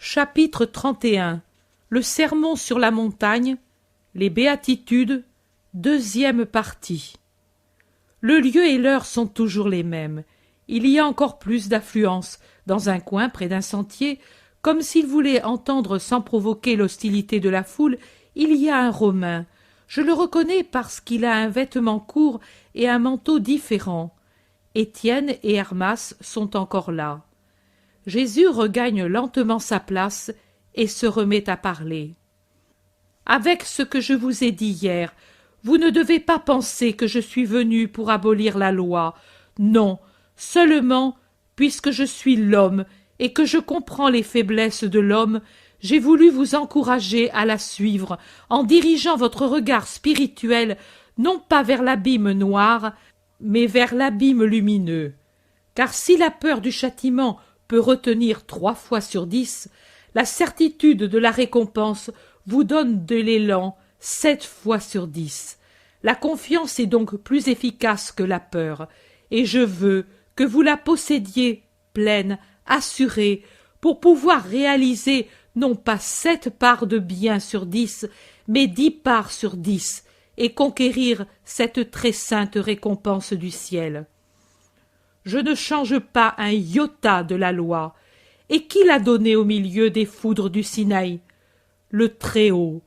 Chapitre 31. Le sermon sur la montagne, les béatitudes, deuxième partie. Le lieu et l'heure sont toujours les mêmes. Il y a encore plus d'affluence, dans un coin près d'un sentier, comme s'il voulait entendre sans provoquer l'hostilité de la foule, il y a un Romain. Je le reconnais parce qu'il a un vêtement court et un manteau différent. Étienne et Hermas sont encore là. Jésus regagne lentement sa place et se remet à parler. Avec ce que je vous ai dit hier, vous ne devez pas penser que je suis venu pour abolir la loi. Non, seulement, puisque je suis l'homme et que je comprends les faiblesses de l'homme, j'ai voulu vous encourager à la suivre en dirigeant votre regard spirituel non pas vers l'abîme noir, mais vers l'abîme lumineux. Car si la peur du châtiment peut retenir 3 fois sur 10, la certitude de la récompense vous donne de l'élan 7 fois sur 10. La confiance est donc plus efficace que la peur, et je veux que vous la possédiez pleine, assurée, pour pouvoir réaliser non pas 7 parts de bien sur 10, mais 10 parts sur 10, et conquérir cette très sainte récompense du ciel. Je ne change pas un iota de la loi. Et qui l'a donnée au milieu des foudres du Sinaï? Le Très-Haut.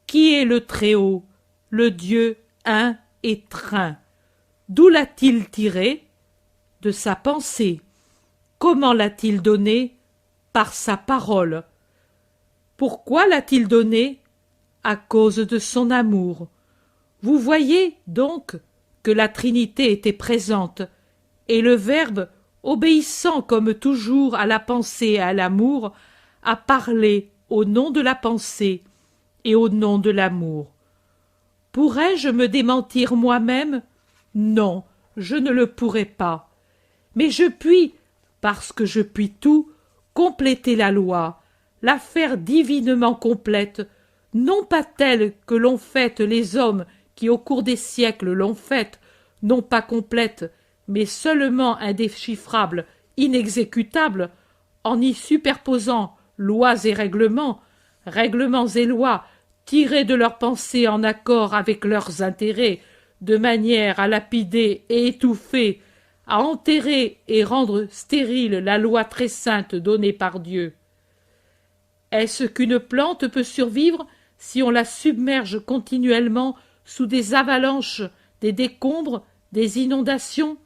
Qui est le Très-Haut? Le Dieu un et trin. D'où l'a-t-il tiré? De sa pensée. Comment l'a-t-il donnée? Par sa parole. Pourquoi l'a-t-il donnée? À cause de son amour. Vous voyez donc que la Trinité était présente, et le Verbe, obéissant comme toujours à la pensée et à l'amour, a parlé au nom de la pensée et au nom de l'amour. Pourrais-je me démentir moi-même? Non, je ne le pourrais pas. Mais je puis, parce que je puis tout, compléter la loi, la faire divinement complète, non pas telle que l'ont faite les hommes qui au cours des siècles l'ont faite, non pas complète, mais seulement indéchiffrable, inexécutable, en y superposant lois et règlements et lois tirés de leurs pensées en accord avec leurs intérêts, de manière à lapider et étouffer, à enterrer et rendre stérile la loi très sainte donnée par Dieu. Est-ce qu'une plante peut survivre si on la submerge continuellement sous des avalanches, des décombres, des inondations?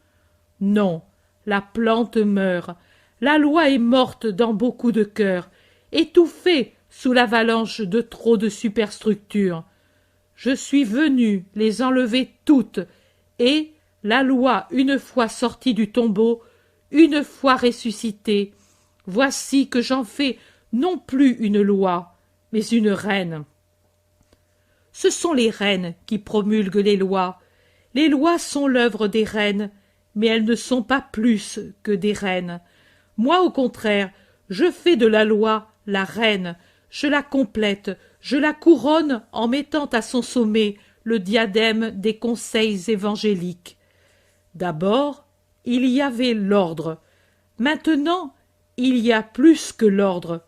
Non, la plante meurt. La loi est morte dans beaucoup de cœurs, étouffée sous l'avalanche de trop de superstructures. Je suis venu les enlever toutes, et, la loi une fois sortie du tombeau, une fois ressuscitée, voici que j'en fais non plus une loi, mais une reine. Ce sont les reines qui promulguent les lois. Les lois sont l'œuvre des reines, mais elles ne sont pas plus que des reines. Moi, au contraire, je fais de la loi la reine, je la complète, je la couronne en mettant à son sommet le diadème des conseils évangéliques. D'abord, il y avait l'ordre. Maintenant, il y a plus que l'ordre.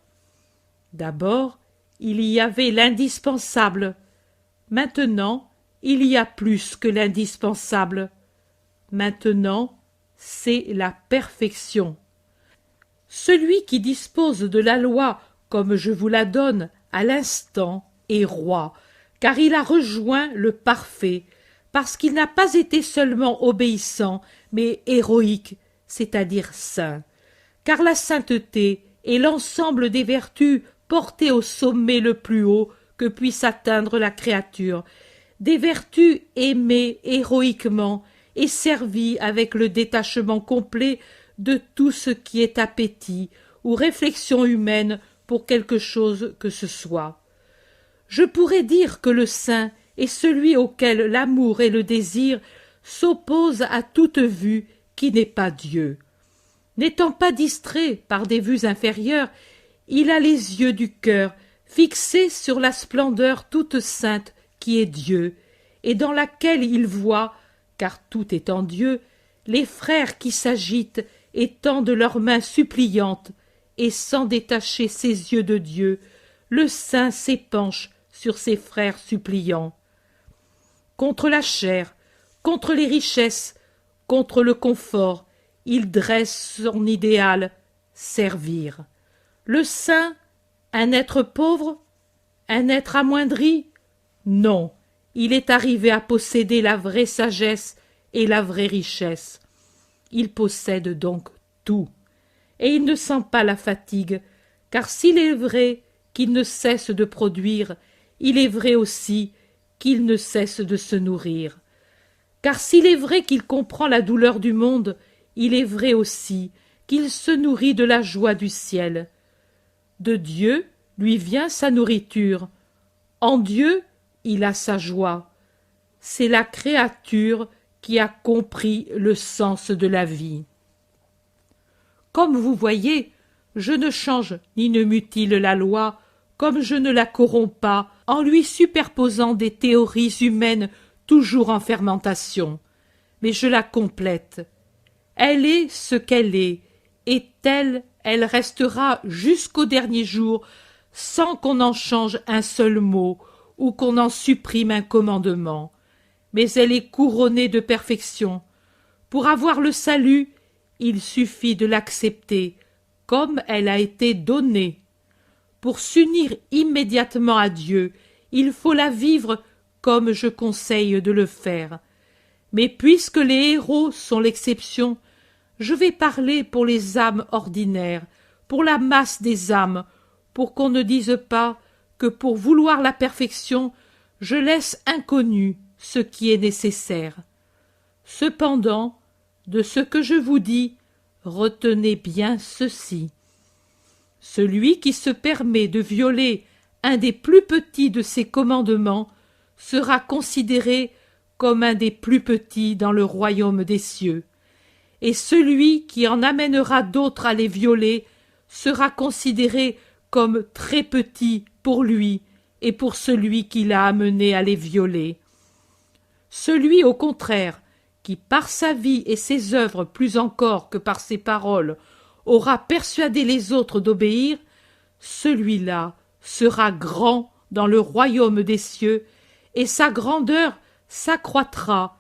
D'abord, il y avait l'indispensable. Maintenant, il y a plus que l'indispensable. Maintenant, c'est la perfection. Celui qui dispose de la loi comme je vous la donne à l'instant est roi, car il a rejoint le parfait, parce qu'il n'a pas été seulement obéissant, mais héroïque, c'est-à-dire saint. Car la sainteté est l'ensemble des vertus portées au sommet le plus haut que puisse atteindre la créature, des vertus aimées héroïquement et servies avec le détachement complet de tout ce qui est appétit ou réflexion humaine pour quelque chose que ce soit. Je pourrais dire que le saint est celui auquel l'amour et le désir s'opposent à toute vue qui n'est pas Dieu. N'étant pas distrait par des vues inférieures, il a les yeux du cœur fixés sur la splendeur toute sainte qui est Dieu, et dans laquelle il voit, car tout est en Dieu, les frères qui s'agitent et tendent leurs mains suppliantes, et sans détacher ses yeux de Dieu, le saint s'épanche sur ses frères suppliants. Contre la chair, contre les richesses, contre le confort, il dresse son idéal, servir. Le saint, un être pauvre, un être amoindri? Non, il est arrivé à posséder la vraie sagesse et la vraie richesse. Il possède donc tout, et il ne sent pas la fatigue, car s'il est vrai qu'il ne cesse de produire, il est vrai aussi qu'il ne cesse de se nourrir. Car s'il est vrai qu'il comprend la douleur du monde, il est vrai aussi qu'il se nourrit de la joie du ciel. De Dieu lui vient sa nourriture. En Dieu, il a sa joie. C'est la créature qui a compris le sens de la vie. Comme vous voyez, je ne change ni ne mutile la loi, comme je ne la corromps pas en lui superposant des théories humaines toujours en fermentation, mais je la complète. Elle est ce qu'elle est, et telle elle restera jusqu'au dernier jour, sans qu'on en change un seul mot ou qu'on en supprime un commandement. Mais elle est couronnée de perfection. Pour avoir le salut, il suffit de l'accepter, comme elle a été donnée. Pour s'unir immédiatement à Dieu, il faut la vivre comme je conseille de le faire. Mais puisque les héros sont l'exception, je vais parler pour les âmes ordinaires, pour la masse des âmes, pour qu'on ne dise pas que pour vouloir la perfection, je laisse inconnu ce qui est nécessaire. Cependant, de ce que je vous dis, retenez bien ceci. Celui qui se permet de violer un des plus petits de ces commandements sera considéré comme un des plus petits dans le royaume des cieux, et celui qui en amènera d'autres à les violer sera considéré comme très petit pour lui et pour celui qui l'a amené à les violer. Celui, au contraire, qui par sa vie et ses œuvres plus encore que par ses paroles aura persuadé les autres d'obéir, celui-là sera grand dans le royaume des cieux, et sa grandeur s'accroîtra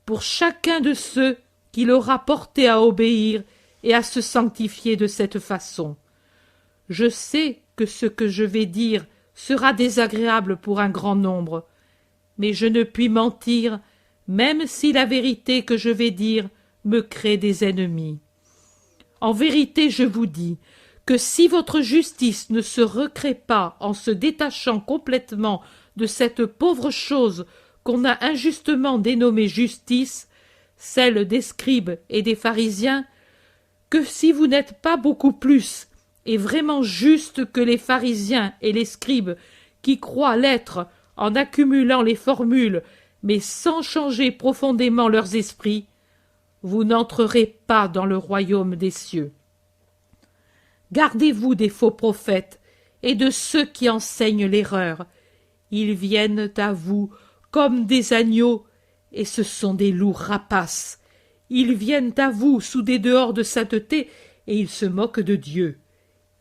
pour chacun de ceux qu'il aura porté à obéir et à se sanctifier de cette façon. Je sais que ce que je vais dire sera désagréable pour un grand nombre, mais je ne puis mentir, même si la vérité que je vais dire me crée des ennemis. En vérité, je vous dis que si votre justice ne se recrée pas en se détachant complètement de cette pauvre chose qu'on a injustement dénommée justice, celle des scribes et des pharisiens, que si vous n'êtes pas beaucoup plus et vraiment juste que les pharisiens et les scribes qui croient l'être en accumulant les formules mais sans changer profondément leurs esprits, vous n'entrerez pas dans le royaume des cieux. Gardez-vous des faux prophètes et de ceux qui enseignent l'erreur. Ils viennent à vous comme des agneaux, et ce sont des loups rapaces. Ils viennent à vous sous des dehors de sainteté, et ils se moquent de Dieu.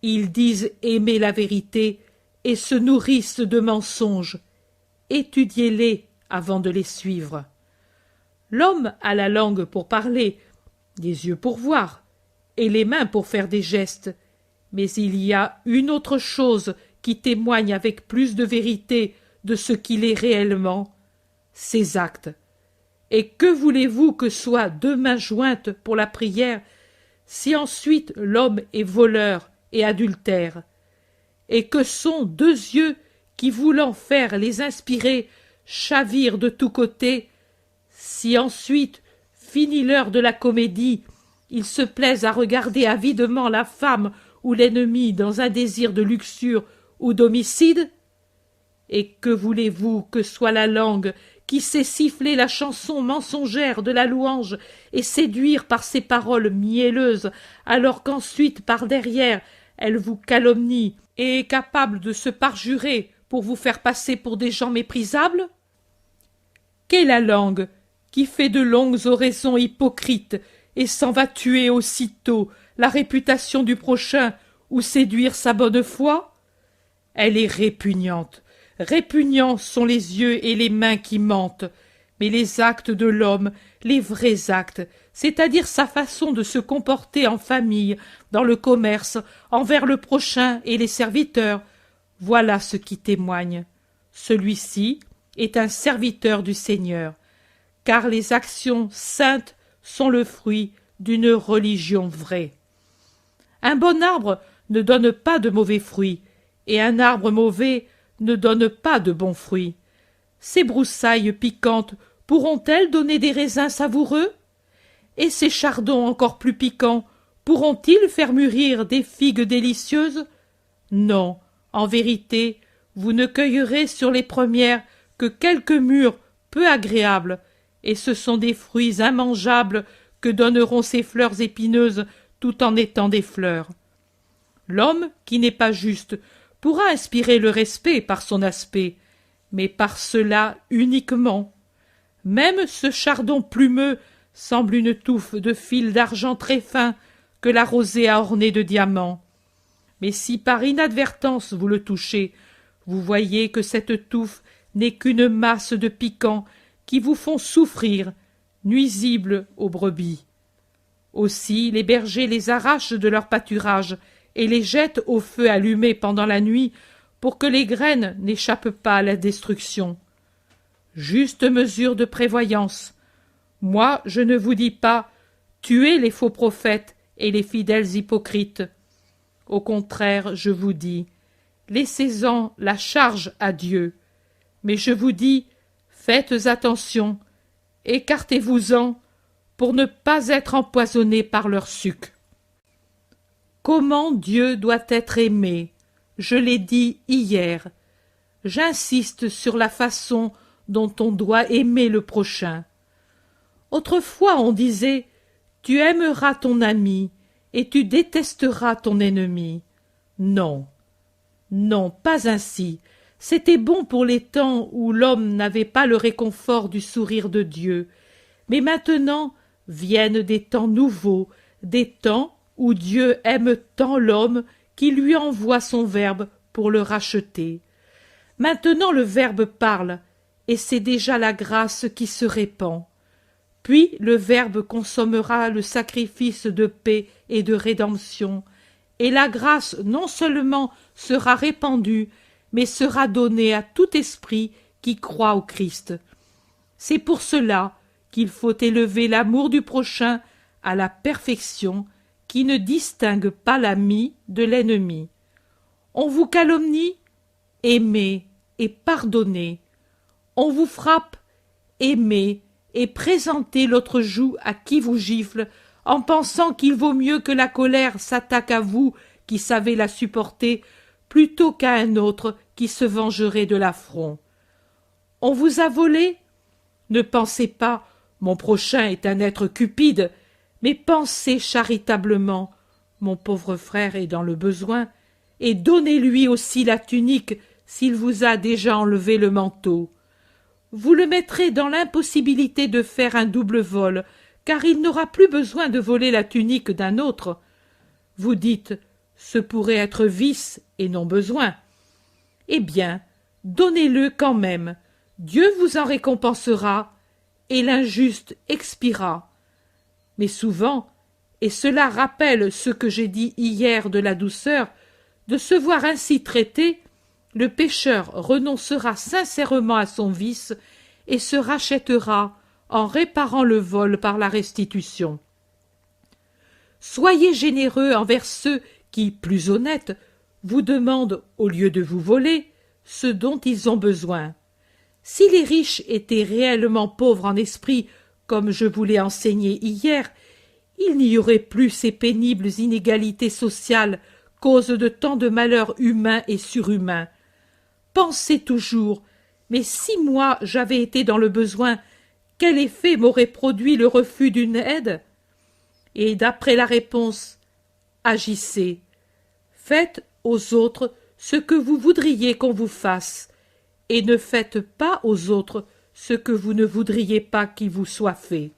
Ils disent aimer la vérité, et se nourrissent de mensonges. Étudiez-les avant de les suivre. L'homme a la langue pour parler, les yeux pour voir, et les mains pour faire des gestes, mais il y a une autre chose qui témoigne avec plus de vérité de ce qu'il est réellement, ses actes. Et que voulez-vous que soient deux mains jointes pour la prière, si ensuite l'homme est voleur et adultère? Et que sont deux yeux qui, voulant faire les inspirer, chavirent de tous côtés, si ensuite, finie l'heure de la comédie, ils se plaisent à regarder avidement la femme ou l'ennemi dans un désir de luxure ou d'homicide? Et que voulez-vous que soit la langue qui sait siffler la chanson mensongère de la louange et séduire par ses paroles mielleuses, alors qu'ensuite, par derrière, elle vous calomnie et est capable de se parjurer pour vous faire passer pour des gens méprisables? Qu'est la langue qui fait de longues oraisons hypocrites et s'en va tuer aussitôt la réputation du prochain ou séduire sa bonne foi? Elle est répugnante. Répugnants sont les yeux et les mains qui mentent, mais les actes de l'homme, les vrais actes, c'est-à-dire sa façon de se comporter en famille, dans le commerce, envers le prochain et les serviteurs, voilà ce qui témoigne. Celui-ci est un serviteur du Seigneur, car les actions saintes sont le fruit d'une religion vraie. Un bon arbre ne donne pas de mauvais fruits, et un arbre mauvais ne donne pas de bons fruits. Ces broussailles piquantes pourront-elles donner des raisins savoureux? Et ces chardons encore plus piquants pourront-ils faire mûrir des figues délicieuses? Non, en vérité, vous ne cueillerez sur les premières que quelques mûres peu agréables, et ce sont des fruits immangeables que donneront ces fleurs épineuses tout en étant des fleurs. L'homme qui n'est pas juste pourra inspirer le respect par son aspect, mais par cela uniquement. Même ce chardon plumeux semble une touffe de fil d'argent très fin que la rosée a orné de diamants. Mais si par inadvertance vous le touchez, vous voyez que cette touffe n'est qu'une masse de piquants qui vous font souffrir, nuisibles aux brebis. Aussi les bergers les arrachent de leur pâturage et les jettent au feu allumé pendant la nuit pour que les graines n'échappent pas à la destruction. Juste mesure de prévoyance. Moi, je ne vous dis pas tuez les faux prophètes et les fidèles hypocrites. Au contraire, je vous dis laissez-en la charge à Dieu. Mais je vous dis faites attention, écartez-vous-en pour ne pas être empoisonnés par leur suc. Comment Dieu doit être aimé? Je l'ai dit hier. J'insiste sur la façon dont on doit aimer le prochain. Autrefois on disait « Tu aimeras ton ami et tu détesteras ton ennemi ». Non, non, pas ainsi. C'était bon pour les temps où l'homme n'avait pas le réconfort du sourire de Dieu. Mais maintenant viennent des temps nouveaux, des temps où Dieu aime tant l'homme qu'il lui envoie son Verbe pour le racheter. Maintenant le Verbe parle, et c'est déjà la grâce qui se répand. Puis le Verbe consommera le sacrifice de paix et de rédemption, et la grâce non seulement sera répandue, mais sera donnée à tout esprit qui croit au Christ. C'est pour cela qu'il faut élever l'amour du prochain à la perfection qui ne distingue pas l'ami de l'ennemi. On vous calomnie? Aimez et pardonnez. On vous frappe? Aimez et présentez l'autre joue à qui vous gifle, en pensant qu'il vaut mieux que la colère s'attaque à vous qui savez la supporter, plutôt qu'à un autre qui se vengerait de l'affront. On vous a volé? Ne pensez pas « Mon prochain est un être cupide », mais pensez charitablement « Mon pauvre frère est dans le besoin », et donnez-lui aussi la tunique s'il vous a déjà enlevé le manteau. Vous le mettrez dans l'impossibilité de faire un double vol, car il n'aura plus besoin de voler la tunique d'un autre. Vous dites « Ce pourrait être vice et non besoin ». Eh bien, donnez-le quand même, Dieu vous en récompensera, et l'injuste expira. Mais souvent, et cela rappelle ce que j'ai dit hier de la douceur, de se voir ainsi traité, le pécheur renoncera sincèrement à son vice et se rachètera en réparant le vol par la restitution. Soyez généreux envers ceux qui, plus honnêtes, vous demandent, au lieu de vous voler, ce dont ils ont besoin. Si les riches étaient réellement pauvres en esprit, comme je vous l'ai enseigné hier, il n'y aurait plus ces pénibles inégalités sociales, cause de tant de malheurs humains et surhumains. Pensez toujours, mais si moi j'avais été dans le besoin, quel effet m'aurait produit le refus d'une aide? Et d'après la réponse, agissez. Faites aux autres ce que vous voudriez qu'on vous fasse, et ne faites pas aux autres ce que vous ne voudriez pas qu'il vous soit fait.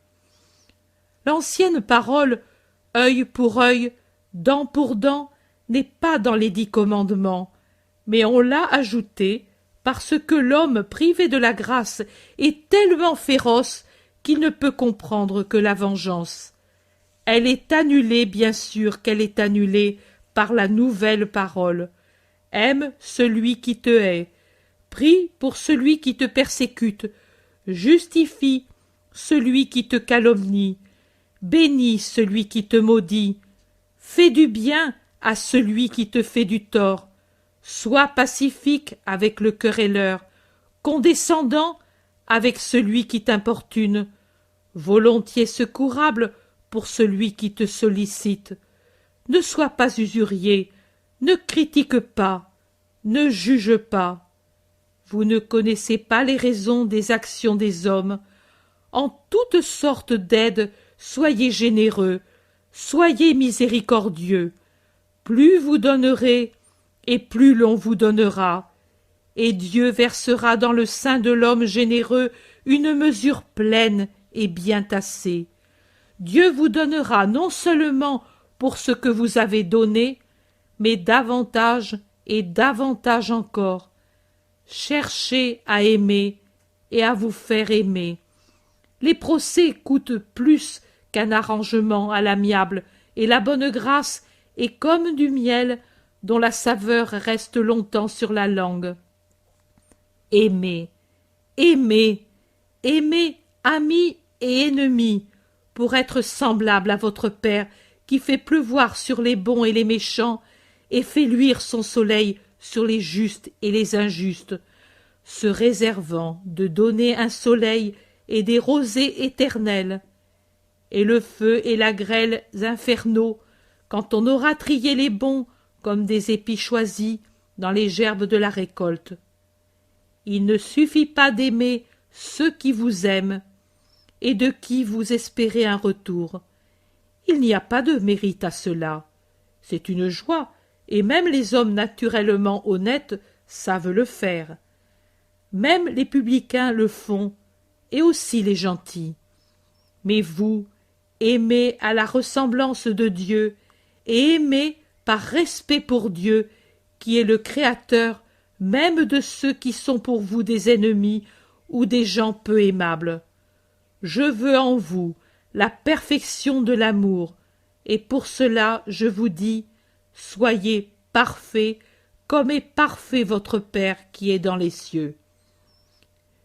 L'ancienne parole « œil pour œil, dent pour dent » n'est pas dans les 10 commandements, mais on l'a ajouté parce que l'homme privé de la grâce est tellement féroce qu'il ne peut comprendre que la vengeance. Elle est annulée, bien sûr qu'elle est annulée par la nouvelle parole. Aime celui qui te hait, prie pour celui qui te persécute, justifie celui qui te calomnie, bénis celui qui te maudit, fais du bien à celui qui te fait du tort, sois pacifique avec le querelleur, condescendant avec celui qui t'importune, volontiers secourable pour celui qui te sollicite. Ne sois pas usurier, ne critique pas, ne juge pas. Vous ne connaissez pas les raisons des actions des hommes. En toutes sortes d'aides, soyez généreux, soyez miséricordieux. Plus vous donnerez, et plus l'on vous donnera. Et Dieu versera dans le sein de l'homme généreux une mesure pleine et bien tassée. Dieu vous donnera non seulement pour ce que vous avez donné, mais davantage et davantage encore. Cherchez à aimer et à vous faire aimer. Les procès coûtent plus qu'un arrangement à l'amiable, et la bonne grâce est comme du miel dont la saveur reste longtemps sur la langue. Aimez, aimez, aimez, amis et ennemis, pour être semblable à votre Père qui fait pleuvoir sur les bons et les méchants et fait luire son soleil sur les justes et les injustes, se réservant de donner un soleil et des rosées éternelles, et le feu et la grêle infernaux, quand on aura trié les bons comme des épis choisis dans les gerbes de la récolte. Il ne suffit pas d'aimer ceux qui vous aiment et de qui vous espérez un retour. Il n'y a pas de mérite à cela. C'est une joie, et même les hommes naturellement honnêtes savent le faire. Même les publicains le font, et aussi les gentils. Mais vous, aimez à la ressemblance de Dieu, et aimez par respect pour Dieu, qui est le Créateur même de ceux qui sont pour vous des ennemis ou des gens peu aimables. Je veux en vous la perfection de l'amour, et pour cela je vous dis, soyez parfaits, comme est parfait votre Père qui est dans les cieux.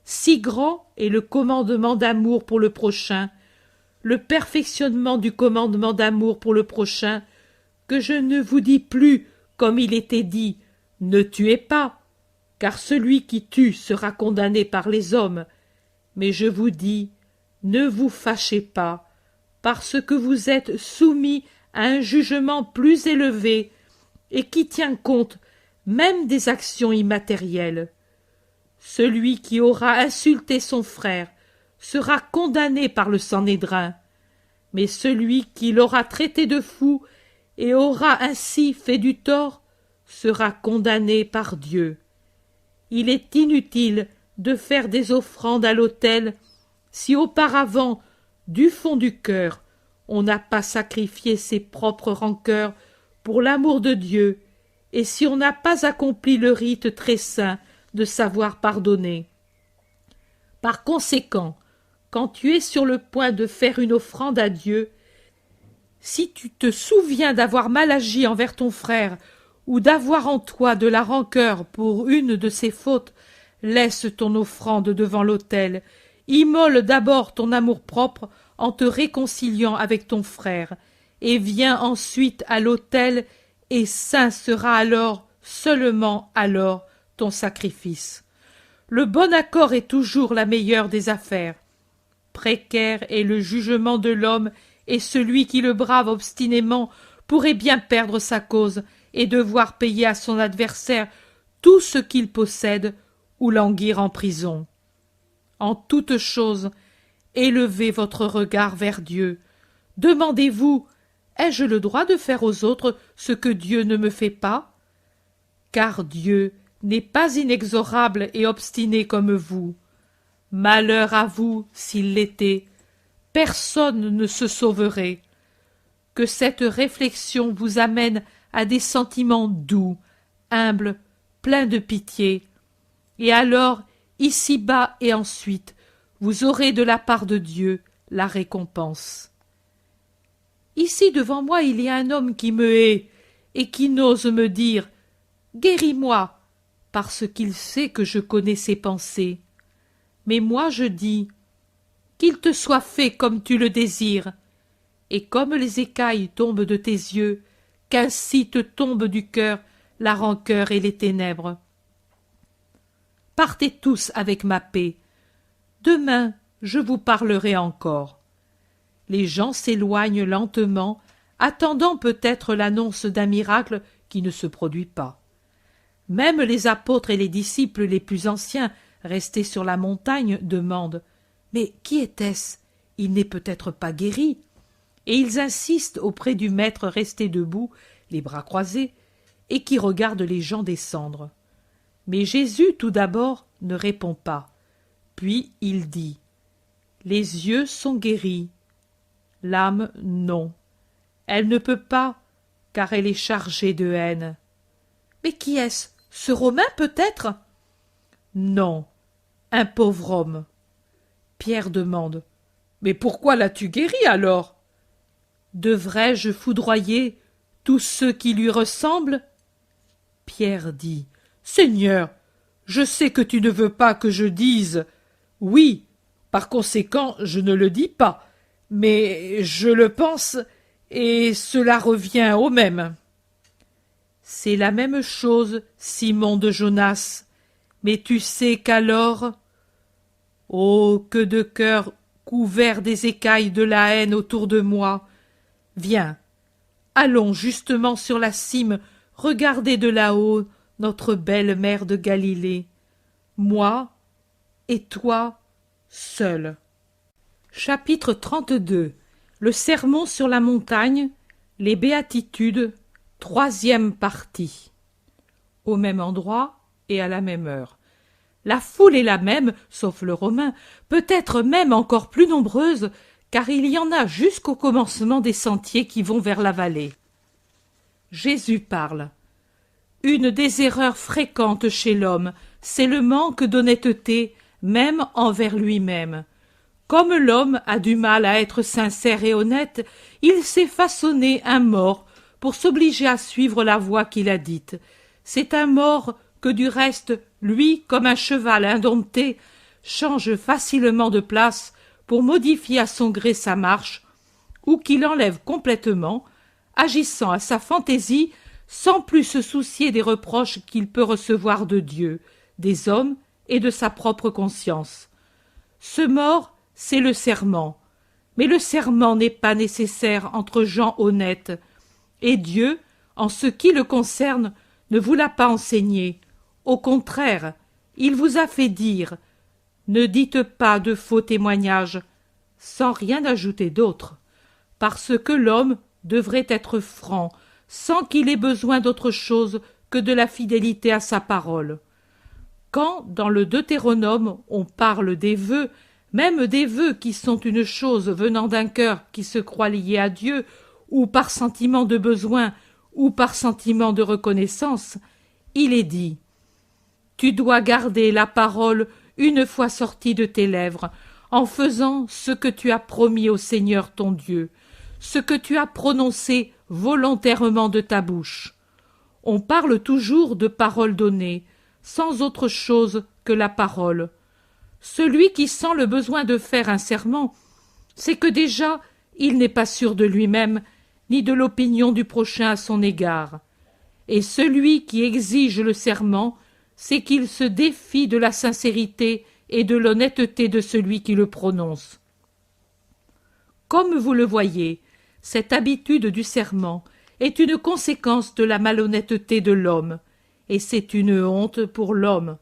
Si grand est le commandement d'amour pour le prochain, le perfectionnement du commandement d'amour pour le prochain, que je ne vous dis plus, comme il était dit, ne tuez pas, car celui qui tue sera condamné par les hommes, mais je vous dis, ne vous fâchez pas, parce que vous êtes soumis à un jugement plus élevé et qui tient compte même des actions immatérielles. Celui qui aura insulté son frère sera condamné par le Sanhédrin, mais celui qui l'aura traité de fou et aura ainsi fait du tort sera condamné par Dieu. Il est inutile de faire des offrandes à l'autel si auparavant, du fond du cœur, on n'a pas sacrifié ses propres rancœurs pour l'amour de Dieu, et si on n'a pas accompli le rite très saint de savoir pardonner. Par conséquent, quand tu es sur le point de faire une offrande à Dieu, si tu te souviens d'avoir mal agi envers ton frère ou d'avoir en toi de la rancœur pour une de ses fautes, laisse ton offrande devant l'autel, immole d'abord ton amour-propre en te réconciliant avec ton frère, et viens ensuite à l'autel, et saint sera alors, seulement alors, ton sacrifice. Le bon accord est toujours la meilleure des affaires. Précaire est le jugement de l'homme, et celui qui le brave obstinément pourrait bien perdre sa cause et devoir payer à son adversaire tout ce qu'il possède ou languir en prison. En toute chose, élevez votre regard vers Dieu. Demandez-vous, ai-je le droit de faire aux autres ce que Dieu ne me fait pas? Car Dieu n'est pas inexorable et obstiné comme vous. Malheur à vous s'il l'était, personne ne se sauverait. Que cette réflexion vous amène à des sentiments doux, humbles, pleins de pitié. Et alors, ici-bas et ensuite, vous aurez de la part de Dieu la récompense. Ici devant moi il y a un homme qui me hait et qui n'ose me dire « Guéris-moi » parce qu'il sait que je connais ses pensées. Mais moi je dis « Qu'il te soit fait comme tu le désires » et comme les écailles tombent de tes yeux, qu'ainsi te tombent du cœur la rancœur et les ténèbres. Partez tous avec ma paix. Demain, je vous parlerai encore. Les gens s'éloignent lentement, attendant peut-être l'annonce d'un miracle qui ne se produit pas. Même les apôtres et les disciples les plus anciens, restés sur la montagne, demandent « Mais qui était-ce? Il n'est peut-être pas guéri ?» Et ils insistent auprès du maître resté debout, les bras croisés, et qui regarde les gens descendre. Mais Jésus, tout d'abord, ne répond pas. Puis il dit « Les yeux sont guéris. L'âme, non. Elle ne peut pas, car elle est chargée de haine. » Mais qui est-ce? Ce Romain, peut-être? Non, un pauvre homme. Pierre demande « Mais pourquoi l'as-tu guéri alors? Devrais-je foudroyer tous ceux qui lui ressemblent? » Pierre dit « Seigneur, je sais que tu ne veux pas que je dise « Oui », par conséquent je ne le dis pas, mais je le pense, et cela revient au même. » C'est la même chose, Simon de Jonas, mais tu sais qu'alors... Oh, que de cœurs couverts des écailles de la haine autour de moi! Viens, allons justement sur la cime regarder de là-haut notre belle mer de Galilée, moi et toi seul. Chapitre 32. Le sermon sur la montagne, les béatitudes, troisième partie. Au même endroit et à la même heure. La foule est la même, sauf le Romain, peut-être même encore plus nombreuse, car il y en a jusqu'au commencement des sentiers qui vont vers la vallée. Jésus parle. Une des erreurs fréquentes chez l'homme, c'est le manque d'honnêteté, même envers lui-même. Comme l'homme a du mal à être sincère et honnête, il s'est façonné un mort pour s'obliger à suivre la voie qu'il a dite. C'est un mort que, du reste, lui, comme un cheval indompté, change facilement de place pour modifier à son gré sa marche, ou qu'il enlève complètement, agissant à sa fantaisie sans plus se soucier des reproches qu'il peut recevoir de Dieu, des hommes et de sa propre conscience. Ce mort, c'est le serment, mais le serment n'est pas nécessaire entre gens honnêtes, et Dieu, en ce qui le concerne, ne vous l'a pas enseigné. Au contraire, il vous a fait dire « Ne dites pas de faux témoignages », sans rien ajouter d'autre, parce que l'homme devrait être franc, sans qu'il ait besoin d'autre chose que de la fidélité à sa parole. Quand, dans le Deutéronome, on parle des vœux, même des vœux qui sont une chose venant d'un cœur qui se croit lié à Dieu, ou par sentiment de besoin, ou par sentiment de reconnaissance, il est dit « Tu dois garder la parole une fois sortie de tes lèvres, en faisant ce que tu as promis au Seigneur ton Dieu, ce que tu as prononcé volontairement de ta bouche. » On parle toujours de parole donnée, sans autre chose que la parole. Celui qui sent le besoin de faire un serment, c'est que déjà il n'est pas sûr de lui-même, ni de l'opinion du prochain à son égard. Et celui qui exige le serment, c'est qu'il se défie de la sincérité et de l'honnêteté de celui qui le prononce. Comme vous le voyez, cette habitude du serment est une conséquence de la malhonnêteté de l'homme, et c'est une honte pour l'homme,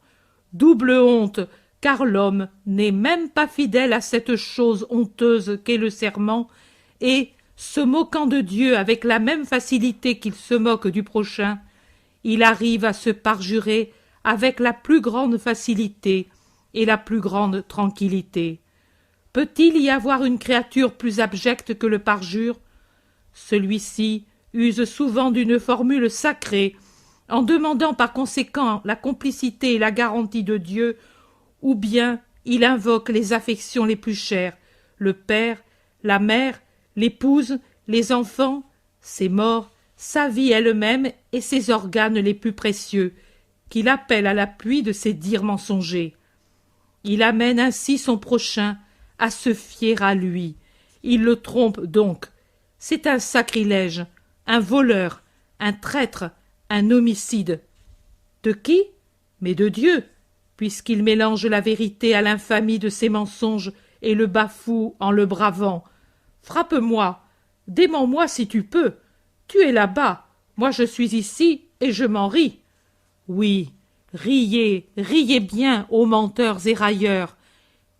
double honte, car l'homme n'est même pas fidèle à cette chose honteuse qu'est le serment, et, se moquant de Dieu avec la même facilité qu'il se moque du prochain, il arrive à se parjurer avec la plus grande facilité et la plus grande tranquillité. Peut-il y avoir une créature plus abjecte que le parjure? Celui-ci use souvent d'une formule sacrée, en demandant par conséquent la complicité et la garantie de Dieu, ou bien il invoque les affections les plus chères, le père, la mère, l'épouse, les enfants, ses morts, sa vie elle-même et ses organes les plus précieux, qu'il appelle à l'appui de ses dires mensongers. Il amène ainsi son prochain à se fier à lui. Il le trompe donc. C'est un sacrilège, un voleur, un traître, un homicide. De qui? Mais de Dieu, puisqu'il mélange la vérité à l'infamie de ses mensonges et le bafoue en le bravant. Frappe-moi, démens-moi si tu peux. Tu es là-bas, moi je suis ici et je m'en ris. Oui, riez, riez bien, ô menteurs et railleurs,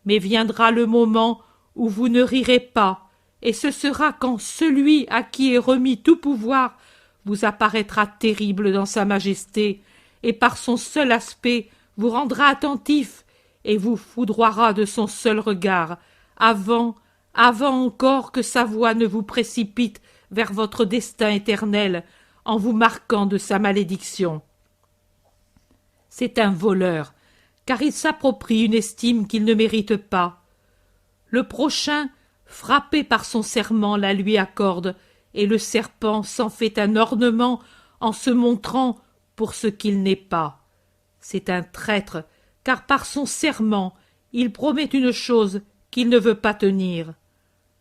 mais viendra le moment où vous ne rirez pas, et ce sera quand celui à qui est remis tout pouvoir vous apparaîtra terrible dans sa majesté, et par son seul aspect vous rendra attentif, et vous foudroiera de son seul regard, avant encore que sa voix ne vous précipite vers votre destin éternel, en vous marquant de sa malédiction. C'est un voleur, car il s'approprie une estime qu'il ne mérite pas. Le prochain, frappé par son serment, la lui accorde, et le serpent s'en fait un ornement en se montrant pour ce qu'il n'est pas. C'est un traître, car par son serment, il promet une chose qu'il ne veut pas tenir.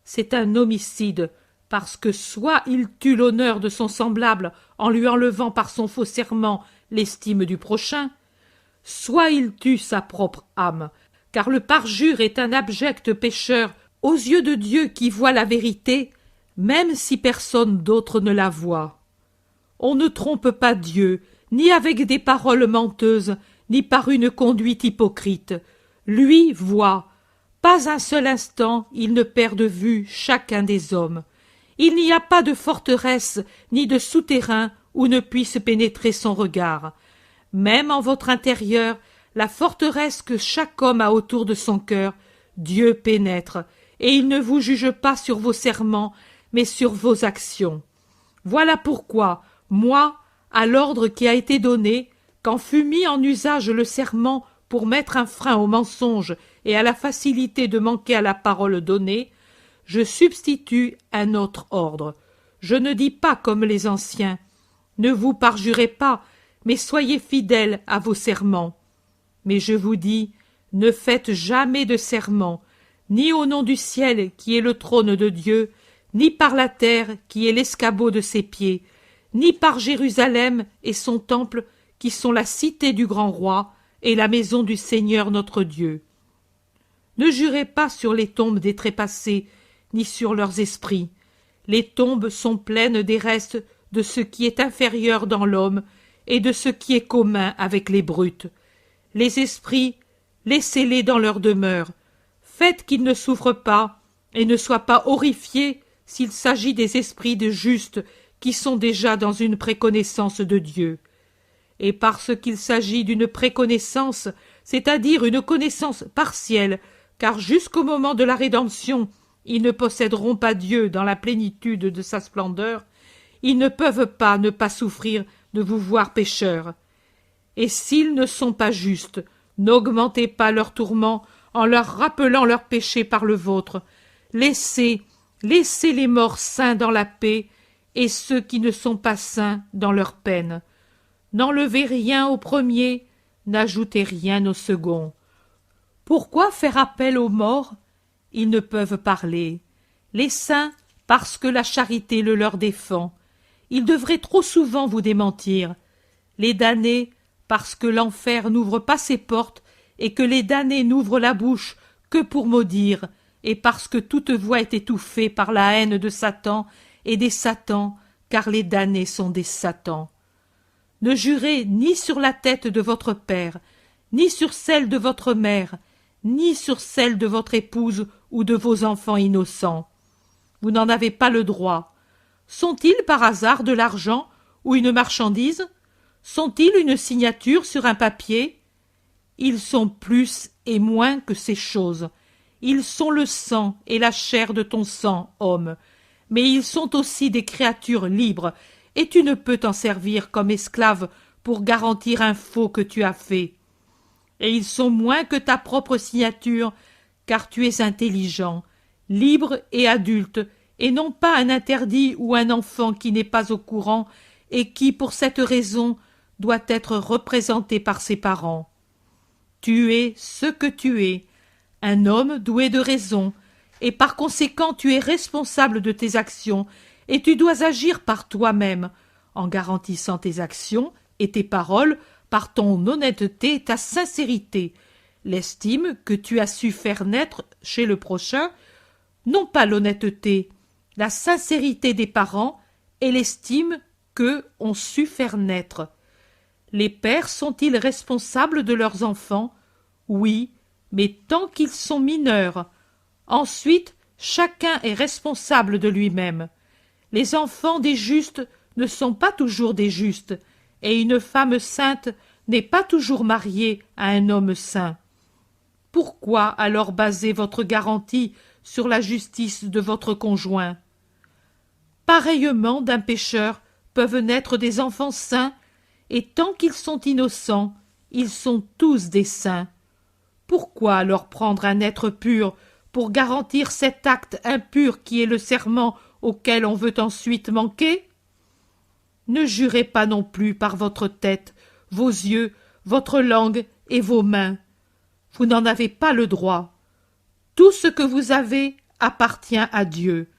C'est un homicide, parce que soit il tue l'honneur de son semblable en lui enlevant par son faux serment l'estime du prochain, soit il tue sa propre âme, car le parjure est un abject pécheur aux yeux de Dieu qui voit la vérité, même si personne d'autre ne la voit. On ne trompe pas Dieu, ni avec des paroles menteuses, ni par une conduite hypocrite. Lui voit. Pas un seul instant il ne perd de vue chacun des hommes. Il n'y a pas de forteresse ni de souterrain où ne puisse pénétrer son regard. Même en votre intérieur, la forteresse que chaque homme a autour de son cœur, Dieu pénètre, et il ne vous juge pas sur vos serments, mais sur vos actions. Voilà pourquoi, moi, à l'ordre qui a été donné, quand fut mis en usage le serment pour mettre un frein au mensonge et à la facilité de manquer à la parole donnée, je substitue un autre ordre. Je ne dis pas comme les anciens. Ne vous parjurez pas, mais soyez fidèles à vos serments. Mais je vous dis, ne faites jamais de serment, ni au nom du ciel qui est le trône de Dieu, ni par la terre qui est l'escabeau de ses pieds, ni par Jérusalem et son temple qui sont la cité du grand roi et la maison du Seigneur notre Dieu. Ne jurez pas sur les tombes des trépassés, ni sur leurs esprits. Les tombes sont pleines des restes de ce qui est inférieur dans l'homme et de ce qui est commun avec les brutes. Les esprits, laissez-les dans leur demeure. Faites qu'ils ne souffrent pas et ne soient pas horrifiés s'il s'agit des esprits de justes qui sont déjà dans une préconnaissance de Dieu. Et parce qu'il s'agit d'une préconnaissance, c'est-à-dire une connaissance partielle, car jusqu'au moment de la rédemption, ils ne posséderont pas Dieu dans la plénitude de sa splendeur, ils ne peuvent pas ne pas souffrir de vous voir pécheurs. Et s'ils ne sont pas justes, n'augmentez pas leurs tourments en leur rappelant leurs péchés par le vôtre. Laissez les morts saints dans la paix et ceux qui ne sont pas saints dans leur peine. N'enlevez rien au premier, n'ajoutez rien au second. Pourquoi faire appel aux morts? Ils ne peuvent parler. Les saints, parce que la charité le leur défend. Ils devraient trop souvent vous démentir. Les damnés, parce que l'enfer n'ouvre pas ses portes et que les damnés n'ouvrent la bouche que pour maudire, et parce que toute voix est étouffée par la haine de Satan et des Satans, car les damnés sont des Satans. Ne jurez ni sur la tête de votre père, ni sur celle de votre mère, ni sur celle de votre épouse ou de vos enfants innocents. Vous n'en avez pas le droit. Sont-ils par hasard de l'argent ou une marchandise? Sont-ils une signature sur un papier? Ils sont plus et moins que ces choses. Ils sont le sang et la chair de ton sang, homme. mais ils sont aussi des créatures libres, et tu ne peux t'en servir comme esclave pour garantir un faux que tu as fait. Et ils sont moins que ta propre signature, car tu es intelligent, libre et adulte, et non pas un interdit ou un enfant qui n'est pas au courant et qui, pour cette raison, doit être représenté par ses parents. Tu es ce que tu es, un homme doué de raison, et par conséquent tu es responsable de tes actions, et tu dois agir par toi-même, en garantissant tes actions et tes paroles par ton honnêteté et ta sincérité, l'estime que tu as su faire naître chez le prochain, non pas l'honnêteté, la sincérité des parents et l'estime qu'eux ont su faire naître. Les pères sont-ils responsables de leurs enfants? Oui, mais tant qu'ils sont mineurs. Ensuite, chacun est responsable de lui-même. Les enfants des justes ne sont pas toujours des justes, et une femme sainte n'est pas toujours mariée à un homme saint. Pourquoi alors baser votre garantie sur la justice de votre conjoint? Pareillement d'un pécheur peuvent naître des enfants saints, et tant qu'ils sont innocents, ils sont tous des saints. Pourquoi alors prendre un être pur pour garantir cet acte impur qui est le serment auquel on veut ensuite manquer? Ne jurez pas non plus par votre tête, vos yeux, votre langue et vos mains. Vous n'en avez pas le droit. Tout ce que vous avez appartient à Dieu.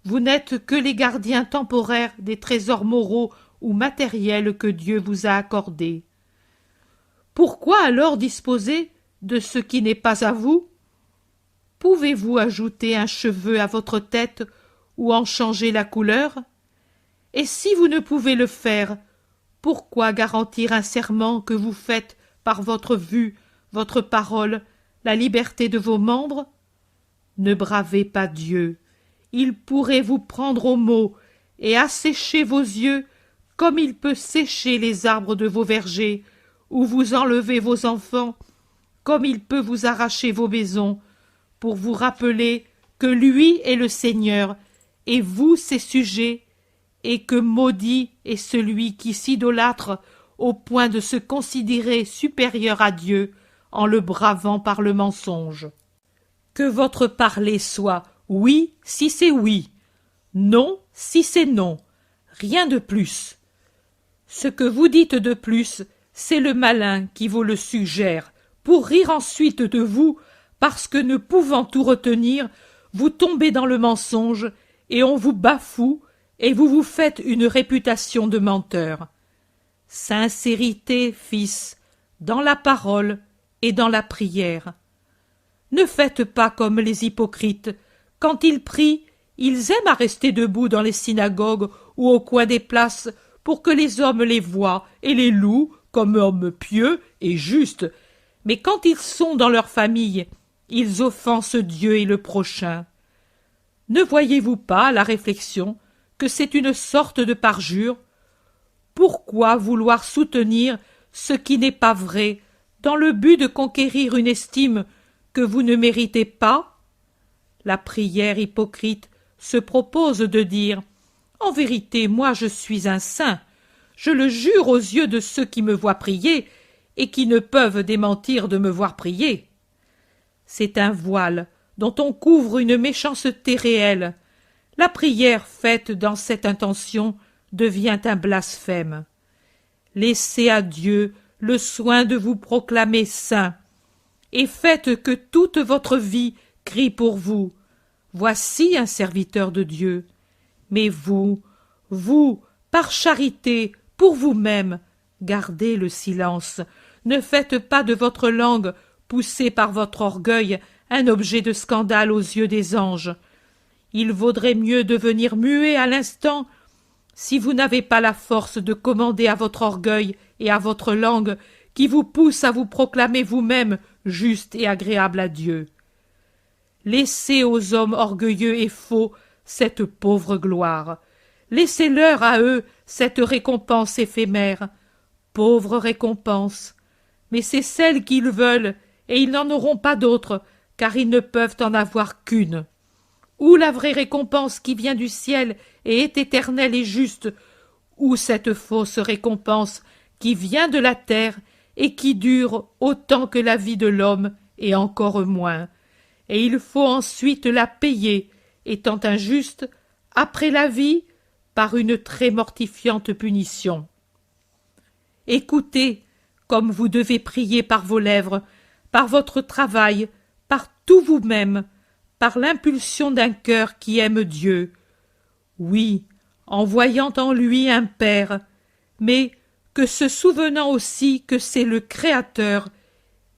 Vous n'êtes que les gardiens temporaires des trésors moraux ou matériels que Dieu vous a accordés. Pourquoi alors disposer de ce qui n'est pas à vous? Pouvez-vous ajouter un cheveu à votre tête ou en changer la couleur? Et si vous ne pouvez le faire, pourquoi garantir un serment que vous faites par votre vue, votre parole, la liberté de vos membres? Ne bravez pas Dieu. Il pourrait vous prendre au mot et assécher vos yeux comme il peut sécher les arbres de vos vergers, ou vous enlever vos enfants comme il peut vous arracher vos maisons, pour vous rappeler que lui est le Seigneur, et vous ses sujets, et que maudit est celui qui s'idolâtre au point de se considérer supérieur à Dieu en le bravant par le mensonge. Que votre parler soit oui si c'est oui, non si c'est non, rien de plus. Ce que vous dites de plus, c'est le malin qui vous le suggère, pour rire ensuite de vous, parce que ne pouvant tout retenir, vous tombez dans le mensonge, et on vous bafoue, et vous vous faites une réputation de menteur. Sincérité, fils, dans la parole et dans la prière. Ne faites pas comme les hypocrites. Quand ils prient, ils aiment à rester debout dans les synagogues ou au coin des places pour que les hommes les voient et les louent comme hommes pieux et justes. Mais quand ils sont dans leur famille, ils offensent Dieu et le prochain. Ne voyez-vous pas à la réflexion que c'est une sorte de parjure? Pourquoi vouloir soutenir ce qui n'est pas vrai dans le but de conquérir une estime que vous ne méritez pas? La prière hypocrite se propose de dire « En vérité, moi je suis un saint, je le jure aux yeux de ceux qui me voient prier et qui ne peuvent démentir de me voir prier. » C'est un voile dont on couvre une méchanceté réelle. La prière faite dans cette intention devient un blasphème. Laissez à Dieu le soin de vous proclamer saint, et faites que toute votre vie crie pour vous. Voici un serviteur de Dieu. Mais vous, par charité, pour vous-même, gardez le silence. Ne faites pas de votre langue, poussée par votre orgueil, un objet de scandale aux yeux des anges. Il vaudrait mieux devenir muet à l'instant si vous n'avez pas la force de commander à votre orgueil et à votre langue qui vous pousse à vous proclamer vous-même juste et agréable à Dieu. Laissez aux hommes orgueilleux et faux cette pauvre gloire. Laissez-leur à eux cette récompense éphémère. Pauvre récompense! Mais c'est celle qu'ils veulent, et ils n'en auront pas d'autre, car ils ne peuvent en avoir qu'une. Où la vraie récompense qui vient du ciel et est éternelle et juste? Où cette fausse récompense qui vient de la terre et qui dure autant que la vie de l'homme et encore moins? Et il faut ensuite la payer, étant injuste, après la vie, par une très mortifiante punition. Écoutez, comme vous devez prier par vos lèvres, par votre travail, par tout vous-même, par l'impulsion d'un cœur qui aime Dieu. Oui, en voyant en lui un Père, mais que se souvenant aussi que c'est le Créateur,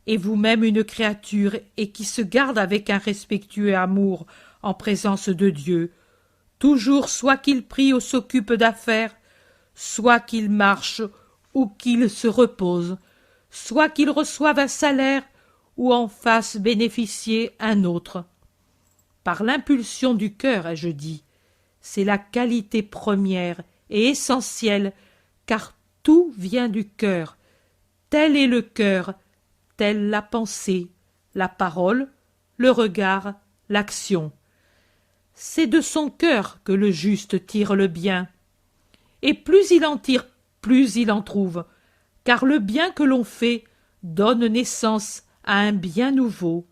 et vous-même une créature, et qui se garde avec un respectueux amour en présence de Dieu, toujours soit qu'il prie ou s'occupe d'affaires, soit qu'il marche ou qu'il se repose, soit qu'il reçoive un salaire ou en fasse bénéficier un autre. Par l'impulsion du cœur, ai-je dit, c'est la qualité première et essentielle, car tout vient du cœur. Tel est le cœur, telle la pensée, la parole, le regard, l'action. C'est de son cœur que le juste tire le bien. Et plus il en tire, plus il en trouve, car le bien que l'on fait donne naissance à un bien nouveau.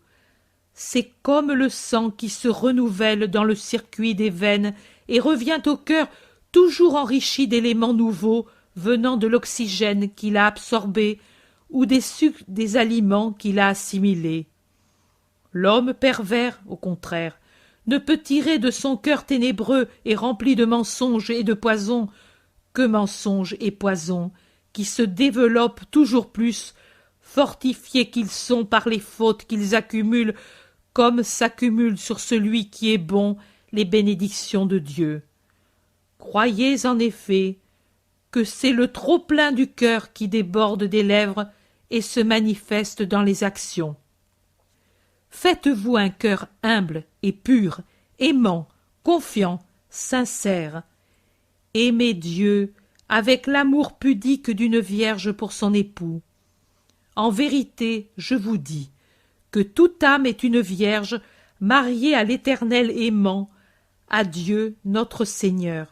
C'est comme le sang qui se renouvelle dans le circuit des veines et revient au cœur toujours enrichi d'éléments nouveaux venant de l'oxygène qu'il a absorbé ou des sucs des aliments qu'il a assimilés. L'homme pervers, au contraire, ne peut tirer de son cœur ténébreux et rempli de mensonges et de poison que mensonges et poison, qui se développent toujours plus, fortifiés qu'ils sont par les fautes qu'ils accumulent, comme s'accumulent sur celui qui est bon les bénédictions de Dieu. Croyez en effet que c'est le trop-plein du cœur qui déborde des lèvres et se manifeste dans les actions. Faites-vous un cœur humble et pur, aimant, confiant, sincère. Aimez Dieu avec l'amour pudique d'une vierge pour son époux. En vérité, je vous dis que toute âme est une vierge mariée à l'Éternel aimant, à Dieu notre Seigneur.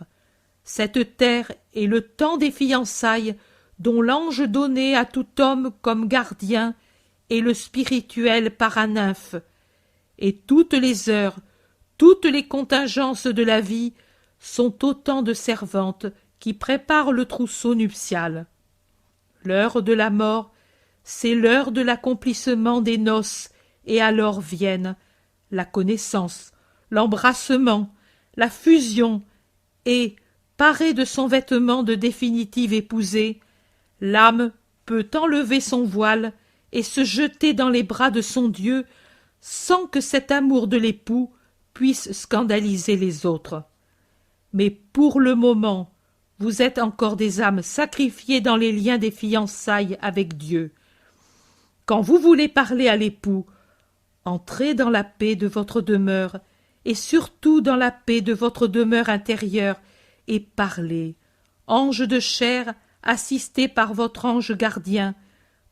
Cette terre est le temps des fiançailles dont l'ange donné à tout homme comme gardien est le spirituel paranymphe, et toutes les heures, toutes les contingences de la vie sont autant de servantes qui préparent le trousseau nuptial. L'heure de la mort, c'est l'heure de l'accomplissement des noces, et alors viennent la connaissance, l'embrassement, la fusion, et, parée de son vêtement de définitive épousée, l'âme peut enlever son voile et se jeter dans les bras de son Dieu sans que cet amour de l'époux puisse scandaliser les autres. Mais pour le moment, vous êtes encore des âmes sacrifiées dans les liens des fiançailles avec Dieu. Quand vous voulez parler à l'époux, entrez dans la paix de votre demeure, et surtout dans la paix de votre demeure intérieure, et parlez, ange de chair, assisté par votre ange gardien,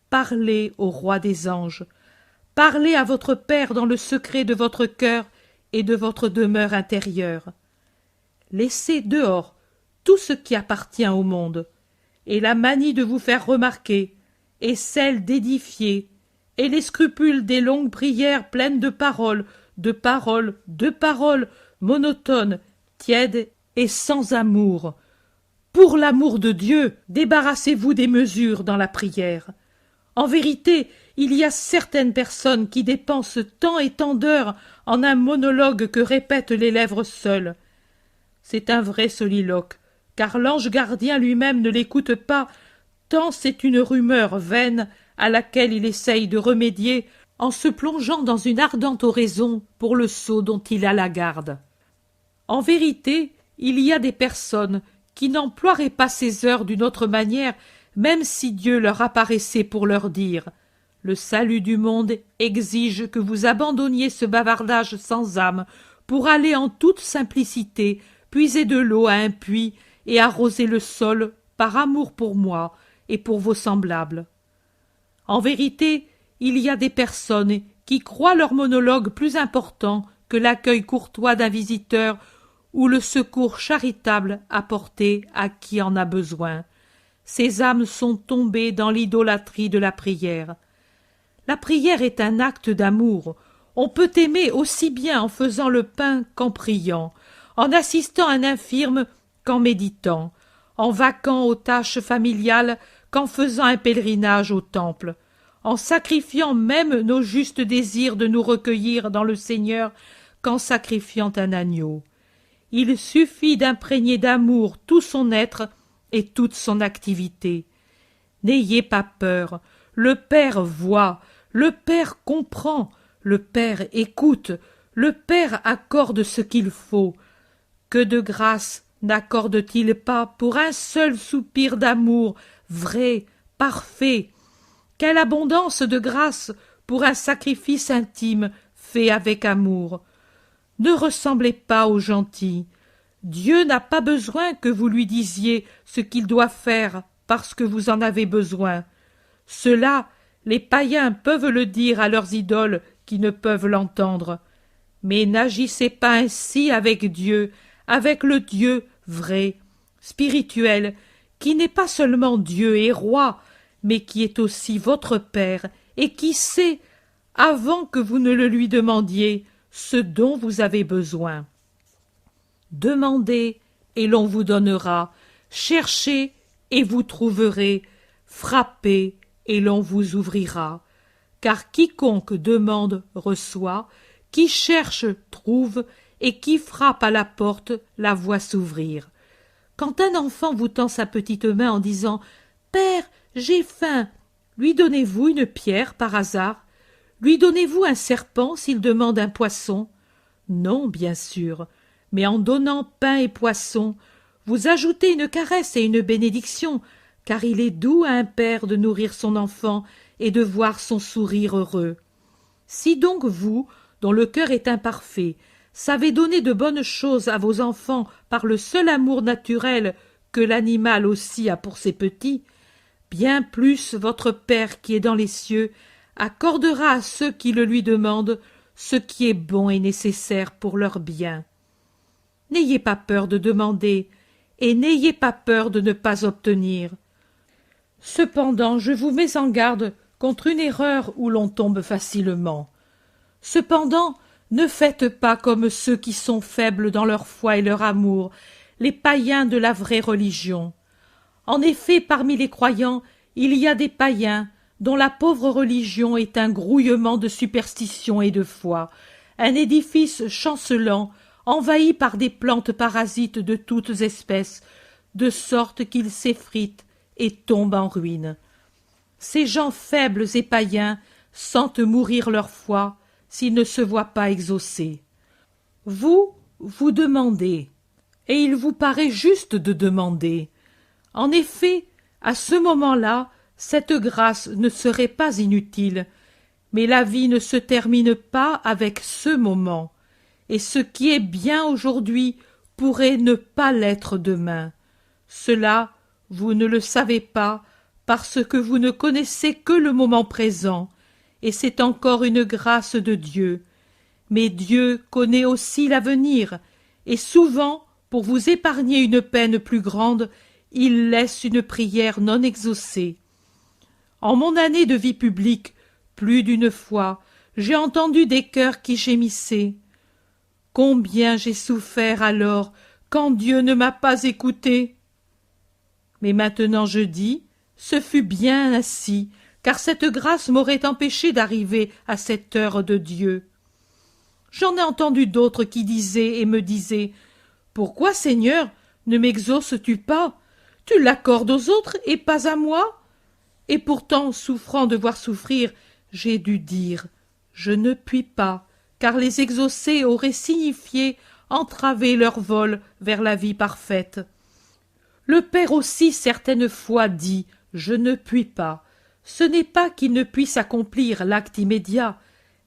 parlez au roi des anges, parlez à votre Père dans le secret de votre cœur et de votre demeure intérieure. Laissez dehors tout ce qui appartient au monde, et la manie de vous faire remarquer, et celle d'édifier, et les scrupules des longues prières pleines de paroles, monotones, tièdes et sans amour. Pour l'amour de Dieu, débarrassez-vous des mesures dans la prière. En vérité, il y a certaines personnes qui dépensent tant et tant d'heures en un monologue que répètent les lèvres seules. C'est un vrai soliloque, car l'ange gardien lui-même ne l'écoute pas, tant c'est une rumeur vaine à laquelle il essaye de remédier en se plongeant dans une ardente oraison pour le sot dont il a la garde. En vérité, il y a des personnes qui n'emploieraient pas ces heures d'une autre manière, même si Dieu leur apparaissait pour leur dire « Le salut du monde exige que vous abandonniez ce bavardage sans âme pour aller en toute simplicité puiser de l'eau à un puits et arroser le sol par amour pour moi et pour vos semblables. » En vérité, il y a des personnes qui croient leur monologue plus important que l'accueil courtois d'un visiteur ou le secours charitable apporté à qui en a besoin. Ces âmes sont tombées dans l'idolâtrie de la prière. La prière est un acte d'amour. On peut aimer aussi bien en faisant le pain qu'en priant, en assistant un infirme qu'en méditant, en vaquant aux tâches familiales qu'en faisant un pèlerinage au temple, en sacrifiant même nos justes désirs de nous recueillir dans le Seigneur qu'en sacrifiant un agneau. Il suffit d'imprégner d'amour tout son être et toute son activité. N'ayez pas peur, le Père voit, le Père comprend, le Père écoute, le Père accorde ce qu'il faut. Que de grâce n'accorde-t-il pas pour un seul soupir d'amour vrai, parfait? Quelle abondance de grâce pour un sacrifice intime fait avec amour! Ne ressemblez pas aux gentils. Dieu n'a pas besoin que vous lui disiez ce qu'il doit faire parce que vous en avez besoin. Cela, les païens peuvent le dire à leurs idoles qui ne peuvent l'entendre. Mais n'agissez pas ainsi avec Dieu, avec le Dieu vrai, spirituel, qui n'est pas seulement Dieu et roi, mais qui est aussi votre Père et qui sait, avant que vous ne le lui demandiez, ce dont vous avez besoin. Demandez et l'on vous donnera, cherchez et vous trouverez, frappez et l'on vous ouvrira. Car quiconque demande reçoit, qui cherche trouve, et qui frappe à la porte la voit s'ouvrir. Quand un enfant vous tend sa petite main en disant « Père, j'ai faim », lui donnez-vous une pierre par hasard? Lui donnez-vous un serpent s'il demande un poisson? Non, bien sûr, mais en donnant pain et poisson, vous ajoutez une caresse et une bénédiction, car il est doux à un père de nourrir son enfant et de voir son sourire heureux. Si donc vous, dont le cœur est imparfait, savez donner de bonnes choses à vos enfants par le seul amour naturel que l'animal aussi a pour ses petits, bien plus votre Père qui est dans les cieux accordera à ceux qui le lui demandent ce qui est bon et nécessaire pour leur bien. N'ayez pas peur de demander, et n'ayez pas peur de ne pas obtenir. Cependant, je vous mets en garde contre une erreur où l'on tombe facilement. Cependant, ne faites pas comme ceux qui sont faibles dans leur foi et leur amour, les païens de la vraie religion. En effet, parmi les croyants, il y a des païens dont la pauvre religion est un grouillement de superstition et de foi, un édifice chancelant, envahi par des plantes parasites de toutes espèces, de sorte qu'ils s'effritent et tombent en ruine. Ces gens faibles et païens sentent mourir leur foi s'ils ne se voient pas exaucés. Vous, vous demandez, et il vous paraît juste de demander. En effet, à ce moment-là, cette grâce ne serait pas inutile, mais la vie ne se termine pas avec ce moment, et ce qui est bien aujourd'hui pourrait ne pas l'être demain. Cela, vous ne le savez pas, parce que vous ne connaissez que le moment présent, et c'est encore une grâce de Dieu. Mais Dieu connaît aussi l'avenir, et souvent, pour vous épargner une peine plus grande, il laisse une prière non exaucée. En mon année de vie publique, plus d'une fois, j'ai entendu des cœurs qui gémissaient. Combien j'ai souffert alors, quand Dieu ne m'a pas écouté! Mais maintenant je dis, ce fut bien ainsi, car cette grâce m'aurait empêché d'arriver à cette heure de Dieu. J'en ai entendu d'autres qui disaient et me disaient « Pourquoi, Seigneur, ne m'exauces-tu pas? Tu l'accordes aux autres et pas à moi ?» Et pourtant, souffrant de voir souffrir, j'ai dû dire « Je ne puis pas, car les exaucer aurait signifié entraver leur vol vers la vie parfaite. » Le Père aussi certaines fois dit « Je ne puis pas ». Ce n'est pas qu'il ne puisse accomplir l'acte immédiat,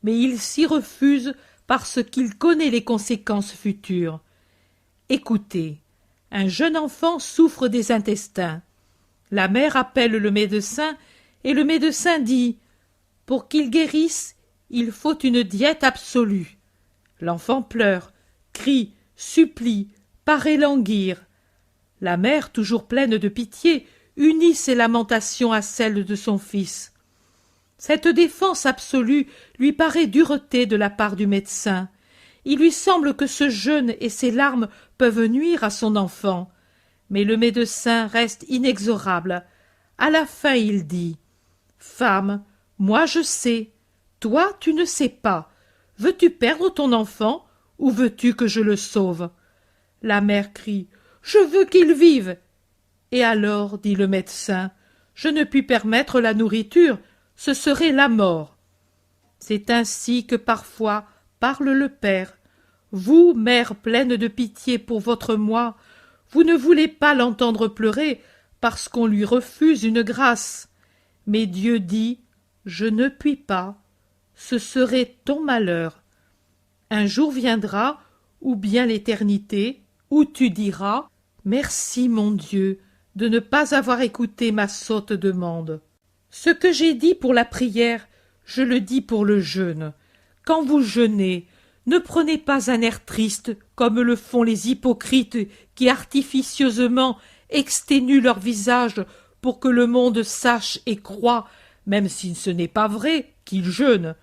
mais il s'y refuse parce qu'il connaît les conséquences futures. Écoutez, un jeune enfant souffre des intestins. La mère appelle le médecin et le médecin dit « Pour qu'il guérisse, il faut une diète absolue. » L'enfant pleure, crie, supplie, paraît languir. La mère, toujours pleine de pitié, unit ses lamentations à celles de son fils. Cette défense absolue lui paraît dureté de la part du médecin. Il lui semble que ce jeûne et ces larmes peuvent nuire à son enfant. Mais le médecin reste inexorable. À la fin, il dit « Femme, moi je sais, toi tu ne sais pas. Veux-tu perdre ton enfant ou veux-tu que je le sauve ?» La mère crie « Je veux qu'il vive !» Et alors, dit le médecin, « Je ne puis permettre la nourriture, ce serait la mort. » C'est ainsi que parfois parle le Père. Vous, mère pleine de pitié pour votre moi, vous ne voulez pas l'entendre pleurer parce qu'on lui refuse une grâce. Mais Dieu dit « Je ne puis pas, ce serait ton malheur. » Un jour viendra, ou bien l'éternité, où tu diras « Merci, mon Dieu, de ne pas avoir écouté ma sotte demande. » Ce que j'ai dit pour la prière, je le dis pour le jeûne. Quand vous jeûnez, ne prenez pas un air triste comme le font les hypocrites qui artificieusement exténuent leur visage pour que le monde sache et croie, même si ce n'est pas vrai, qu'ils jeûnent.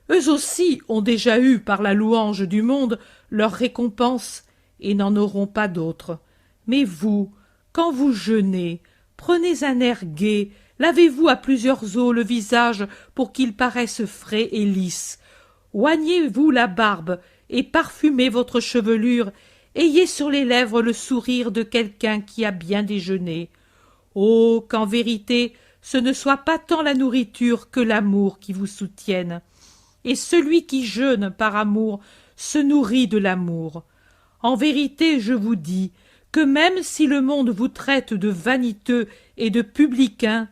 Eux aussi ont déjà eu par la louange du monde leur récompense et n'en auront pas d'autre. Mais vous, quand vous jeûnez, prenez un air gai, lavez-vous à plusieurs eaux le visage pour qu'il paraisse frais et lisse. Oignez-vous la barbe et parfumez votre chevelure. Ayez sur les lèvres le sourire de quelqu'un qui a bien déjeuné. Oh, qu'en vérité, ce ne soit pas tant la nourriture que l'amour qui vous soutienne. Et celui qui jeûne par amour se nourrit de l'amour. En vérité, je vous dis que même si le monde vous traite de vaniteux et de publicains,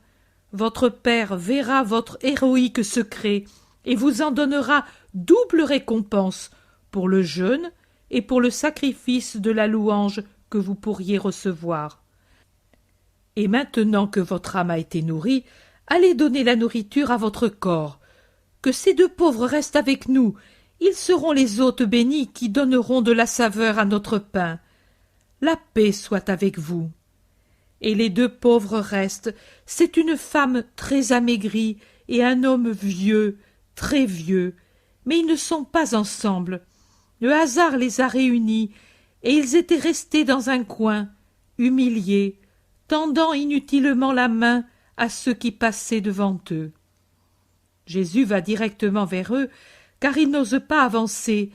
votre Père verra votre héroïque secret et vous en donnera double récompense pour le jeûne et pour le sacrifice de la louange que vous pourriez recevoir. Et maintenant que votre âme a été nourrie, allez donner la nourriture à votre corps. Que ces deux pauvres restent avec nous, ils seront les hôtes bénis qui donneront de la saveur à notre pain. La paix soit avec vous. Et les deux pauvres restent, c'est une femme très amaigrie et un homme vieux, très vieux, mais ils ne sont pas ensemble. Le hasard les a réunis, et ils étaient restés dans un coin, humiliés, tendant inutilement la main à ceux qui passaient devant eux. Jésus va directement vers eux, car il n'ose pas avancer,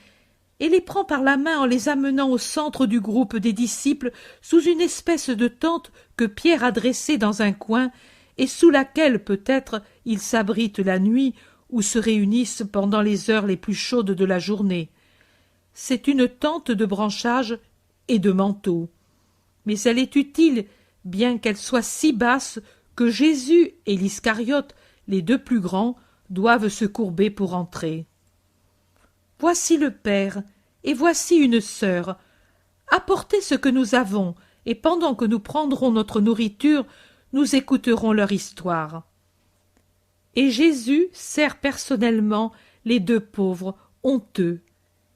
et les prend par la main en les amenant au centre du groupe des disciples sous une espèce de tente que Pierre a dressée dans un coin et sous laquelle peut-être ils s'abritent la nuit ou se réunissent pendant les heures les plus chaudes de la journée. C'est une tente de branchages et de manteaux. Mais elle est utile, bien qu'elle soit si basse que Jésus et l'Iscariote, les deux plus grands, doivent se courber pour entrer. Voici le père, et voici une sœur. Apportez ce que nous avons, et pendant que nous prendrons notre nourriture, nous écouterons leur histoire. Et Jésus sert personnellement les deux pauvres, honteux,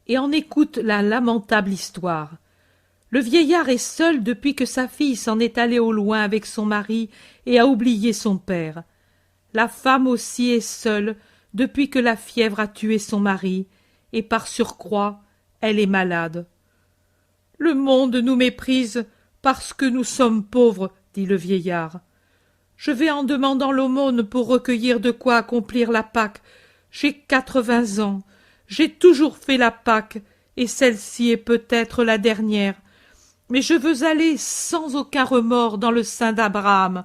et en écoute la lamentable histoire. Le vieillard est seul depuis que sa fille s'en est allée au loin avec son mari et a oublié son père. La femme aussi est seule depuis que la fièvre a tué son mari, et par surcroît, elle est malade. « Le monde nous méprise parce que nous sommes pauvres, » dit le vieillard. « Je vais en demandant l'aumône pour recueillir de quoi accomplir la Pâque. J'ai 80 ans, j'ai toujours fait la Pâque, et celle-ci est peut-être la dernière. Mais je veux aller sans aucun remords dans le sein d'Abraham.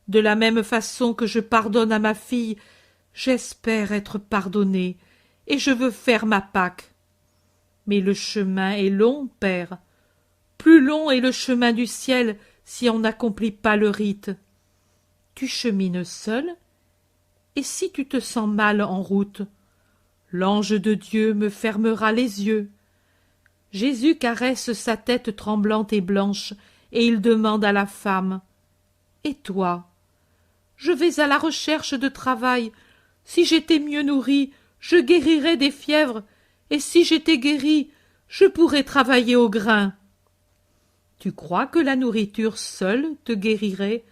De la même façon que je pardonne à ma fille, j'espère être pardonné, et je veux faire ma Pâque. Mais le chemin est long, père. Plus long est le chemin du ciel si on n'accomplit pas le rite. Tu chemines seul? Et si tu te sens mal en route? L'ange de Dieu me fermera les yeux. » Jésus caresse sa tête tremblante et blanche, et il demande à la femme « Et toi? » « Je vais à la recherche de travail. Si j'étais mieux nourrie, je guérirais des fièvres, et si j'étais guérie, je pourrais travailler au grain. Tu crois que la nourriture seule te guérirait?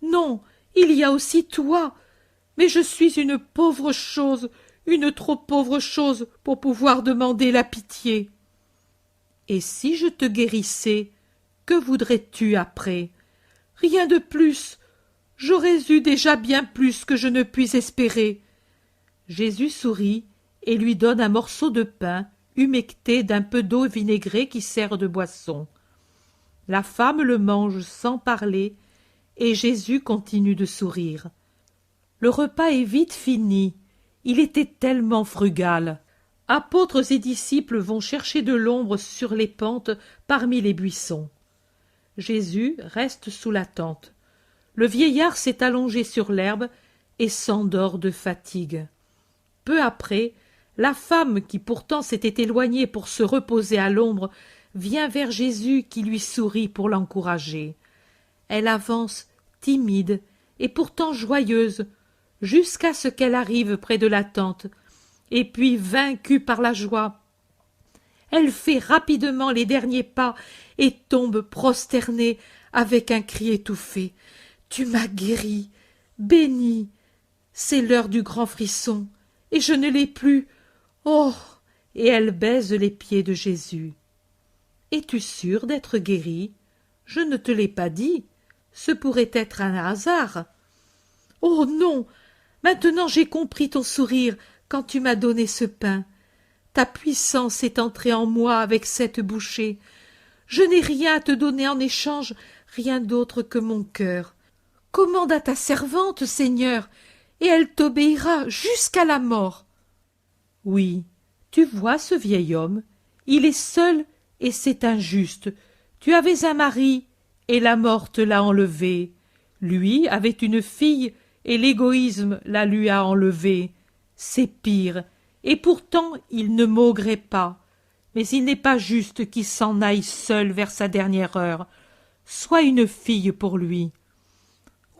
Non, il y a aussi toi. Mais je suis une pauvre chose, une trop pauvre chose pour pouvoir demander la pitié. Et si je te guérissais, que voudrais-tu après? Rien de plus. J'aurais eu déjà bien plus que je ne puis espérer. Jésus sourit et lui donne un morceau de pain humecté d'un peu d'eau vinaigrée qui sert de boisson. La femme le mange sans parler, et Jésus continue de sourire. Le repas est vite fini. Il était tellement frugal. Apôtres et disciples vont chercher de l'ombre sur les pentes parmi les buissons. Jésus reste sous la tente. Le vieillard s'est allongé sur l'herbe et s'endort de fatigue. Peu après, la femme, qui pourtant s'était éloignée pour se reposer à l'ombre, vient vers Jésus qui lui sourit pour l'encourager. Elle avance timide et pourtant joyeuse jusqu'à ce qu'elle arrive près de la tente, et puis, vaincue par la joie, elle fait rapidement les derniers pas et tombe prosternée avec un cri étouffé. « Tu m'as guérie, bénie. C'est l'heure du grand frisson, et je ne l'ai plus. Oh !» Et elle baise les pieds de Jésus. « Es-tu sûre d'être guérie? Je ne te l'ai pas dit. Ce pourrait être un hasard. »« Oh non! Maintenant j'ai compris ton sourire quand tu m'as donné ce pain. Ta puissance est entrée en moi avec cette bouchée. Je n'ai rien à te donner en échange, rien d'autre que mon cœur. Commande à ta servante, Seigneur, et elle t'obéira jusqu'à la mort. » Oui, tu vois ce vieil homme, il est seul et c'est injuste. Tu avais un mari et la mort te l'a enlevé. Lui avait une fille et l'égoïsme la lui a enlevée. C'est pire, et pourtant il ne maugrait pas. Mais il n'est pas juste qu'il s'en aille seul vers sa dernière heure. Sois une fille pour lui.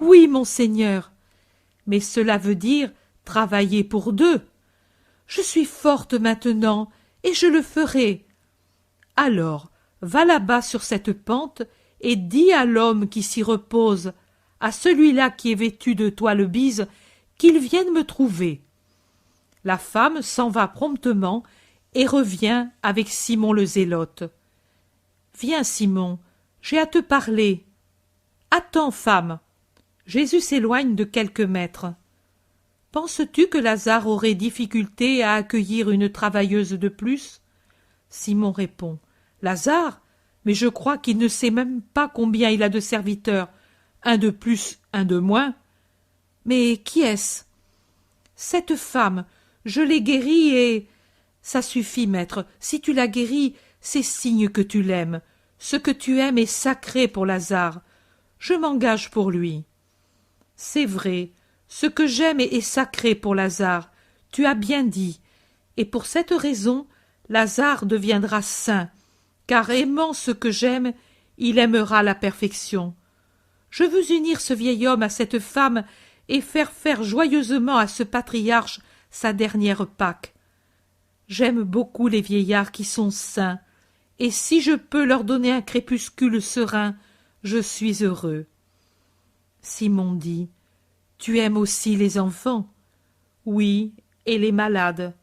Oui, mon Seigneur, mais cela veut dire travailler pour deux. Je suis forte maintenant, et je le ferai. Alors, va là-bas sur cette pente, et dis à l'homme qui s'y repose, à celui-là qui est vêtu de toile bise, qu'il vienne me trouver. La femme s'en va promptement et revient avec Simon le Zélote. « Viens, Simon, j'ai à te parler. »« Attends, femme. » Jésus s'éloigne de quelques mètres. « Penses-tu que Lazare aurait difficulté à accueillir une travailleuse de plus ?» Simon répond. « Lazare? Mais je crois qu'il ne sait même pas combien il a de serviteurs. Un de plus, un de moins. »« Mais qui est-ce ?»« Cette femme. Je l'ai guérie et… » »« Ça suffit, maître. Si tu l'as guérie, c'est signe que tu l'aimes. Ce que tu aimes est sacré pour Lazare. Je m'engage pour lui. »« C'est vrai. Ce que j'aime est sacré pour Lazare. Tu as bien dit. Et pour cette raison, Lazare deviendra saint, car aimant ce que j'aime, il aimera la perfection. Je veux unir ce vieil homme à cette femme et faire joyeusement à ce patriarche sa dernière Pâque. J'aime beaucoup les vieillards qui sont saints, et si je peux leur donner un crépuscule serein, je suis heureux. Simon dit, « Tu aimes aussi les enfants? » « Oui, et les malades. »«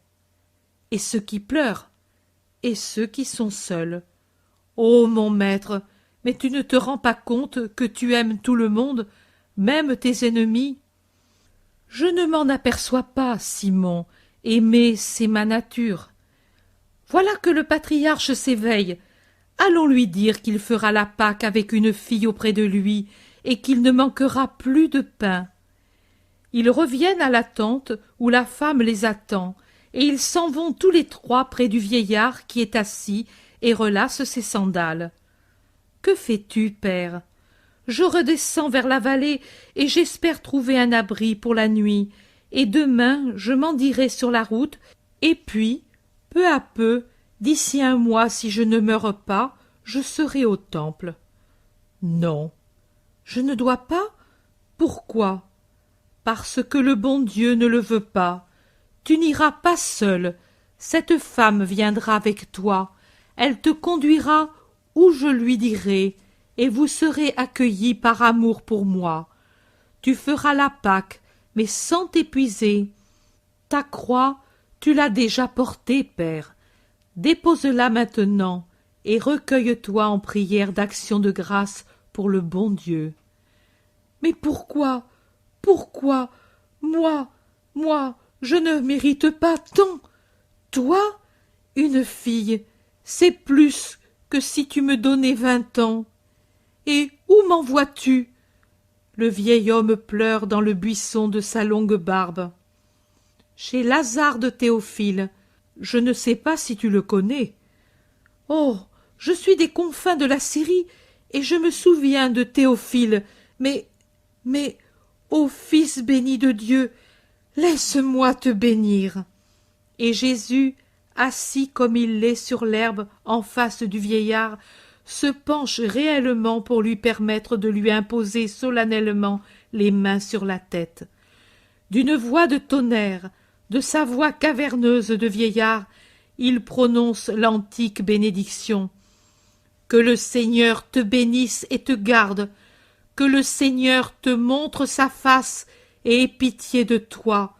Et ceux qui pleurent? » ?»« Et ceux qui sont seuls. »« Ô mon maître, mais tu ne te rends pas compte que tu aimes tout le monde, même tes ennemis? » « Je ne m'en aperçois pas, Simon. Aimer, c'est ma nature. Voilà que le patriarche s'éveille. Allons lui dire qu'il fera la Pâque avec une fille auprès de lui et qu'il ne manquera plus de pain. » Ils reviennent à la tente où la femme les attend, et ils s'en vont tous les trois près du vieillard qui est assis et relasse ses sandales. « Que fais-tu, père ? » ?»« Je redescends vers la vallée et j'espère trouver un abri pour la nuit, et demain je m'en dirai sur la route, et puis, peu à peu, d'ici un mois si je ne meurs pas, je serai au temple. »« Non. »« Je ne dois pas ? Pourquoi ? » ?»« Parce que le bon Dieu ne le veut pas. Tu n'iras pas seul. Cette femme viendra avec toi, elle te conduira où je lui dirai, et vous serez accueillis par amour pour moi. Tu feras la Pâque, mais sans t'épuiser. Ta croix, tu l'as déjà portée, Père. Dépose-la maintenant, et recueille-toi en prière d'action de grâce pour le bon Dieu. Mais pourquoi, moi, je ne mérite pas tant. Toi, une fille, c'est plus que si tu me donnais 20 ans. Et où m'envoies-tu? Le vieil homme pleure dans le buisson de sa longue barbe. Chez Lazare de Théophile, je ne sais pas si tu le connais. Oh, je suis des confins de la Syrie, et je me souviens de Théophile, mais, ô Fils béni de Dieu, laisse-moi te bénir. Et Jésus, assis comme il l'est sur l'herbe en face du vieillard, se penche réellement pour lui permettre de lui imposer solennellement les mains sur la tête. D'une voix de tonnerre, de sa voix caverneuse de vieillard, il prononce l'antique bénédiction. Que le Seigneur te bénisse et te garde, que le Seigneur te montre sa face et ait pitié de toi,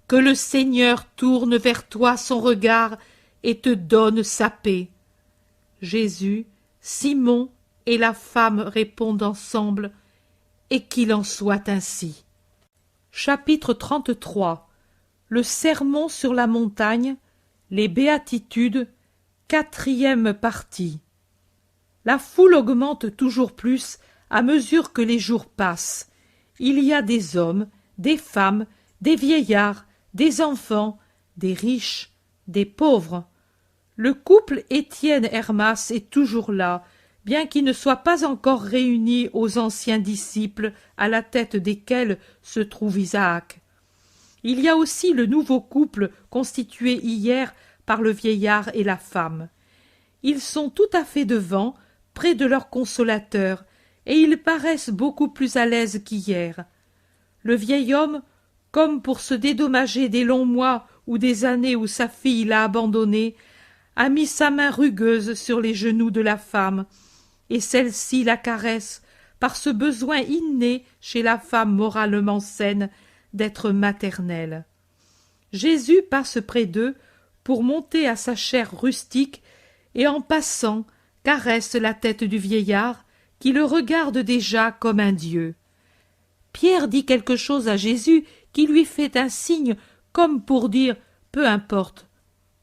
que le Seigneur tourne vers toi son regard et te donne sa paix. Jésus, Simon et la femme répondent ensemble, et qu'il en soit ainsi. Chapitre 33. Le sermon sur la montagne, les béatitudes, 4e partie. La foule augmente toujours plus à mesure que les jours passent. Il y a des hommes, des femmes, des vieillards, des enfants, des riches, des pauvres. Le couple Étienne-Hermas est toujours là, bien qu'il ne soit pas encore réuni aux anciens disciples à la tête desquels se trouve Isaac. Il y a aussi le nouveau couple constitué hier par le vieillard et la femme. Ils sont tout à fait devant, près de leur consolateur, et ils paraissent beaucoup plus à l'aise qu'hier. Le vieil homme, comme pour se dédommager des longs mois ou des années où sa fille l'a abandonné, a mis sa main rugueuse sur les genoux de la femme, et celle-ci la caresse par ce besoin inné chez la femme moralement saine d'être maternelle. Jésus passe près d'eux pour monter à sa chair rustique et en passant caresse la tête du vieillard qui le regarde déjà comme un dieu. Pierre dit quelque chose à Jésus qui lui fait un signe comme pour dire « peu importe ».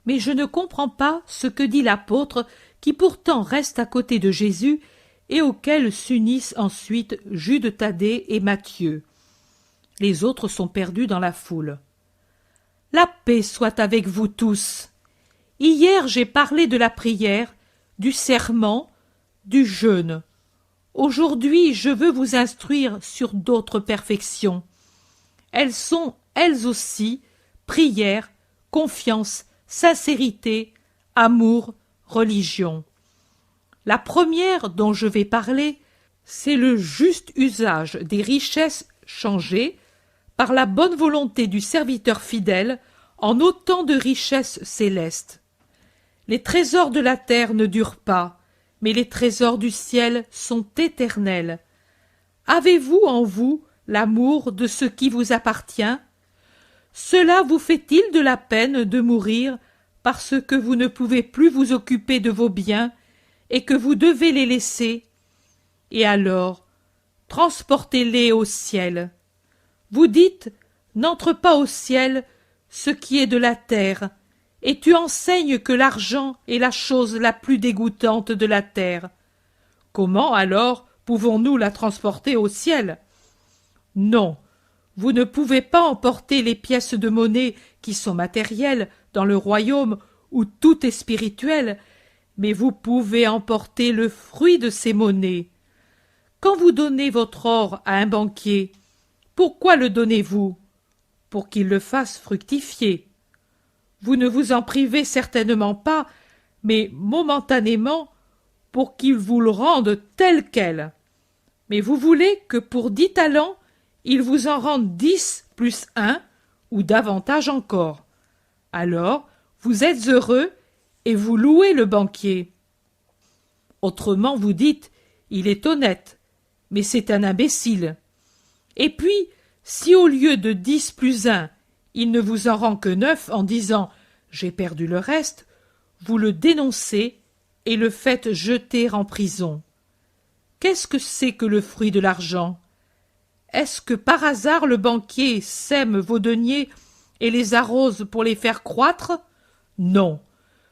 Mais je ne comprends pas ce que dit l'apôtre qui pourtant reste à côté de Jésus et auquel s'unissent ensuite Jude Thaddée et Matthieu. Les autres sont perdus dans la foule. La paix soit avec vous tous. Hier j'ai parlé de la prière, du serment, du jeûne. Aujourd'hui je veux vous instruire sur d'autres perfections. Elles sont, elles aussi, prière, confiance, sincérité, amour, religion. La première dont je vais parler, c'est le juste usage des richesses changées par la bonne volonté du serviteur fidèle en autant de richesses célestes. Les trésors de la terre ne durent pas, mais les trésors du ciel sont éternels. Avez-vous en vous l'amour de ce qui vous appartient? Cela vous fait-il de la peine de mourir parce que vous ne pouvez plus vous occuper de vos biens et que vous devez les laisser? Et alors, transportez-les au ciel. Vous dites, n'entre pas au ciel ce qui est de la terre, et tu enseignes que l'argent est la chose la plus dégoûtante de la terre. Comment alors pouvons-nous la transporter au ciel? Non, vous ne pouvez pas emporter les pièces de monnaie qui sont matérielles dans le royaume où tout est spirituel, mais vous pouvez emporter le fruit de ces monnaies. Quand vous donnez votre or à un banquier, pourquoi le donnez-vous? Pour qu'il le fasse fructifier. Vous ne vous en privez certainement pas, mais momentanément, pour qu'il vous le rende tel quel. Mais vous voulez que pour 10 talents, il vous en rende 10 plus 1, ou davantage encore. Alors, Vous êtes heureux et vous louez le banquier. Autrement vous dites, il est honnête, mais c'est un imbécile. Et puis, si au lieu de 10 plus 1, il ne vous en rend que 9 en disant « j'ai perdu le reste », vous le dénoncez et le faites jeter en prison. Qu'est-ce que c'est que le fruit de l'argent? Est-ce que par hasard le banquier sème vos deniers et les arrose pour les faire croître? Non,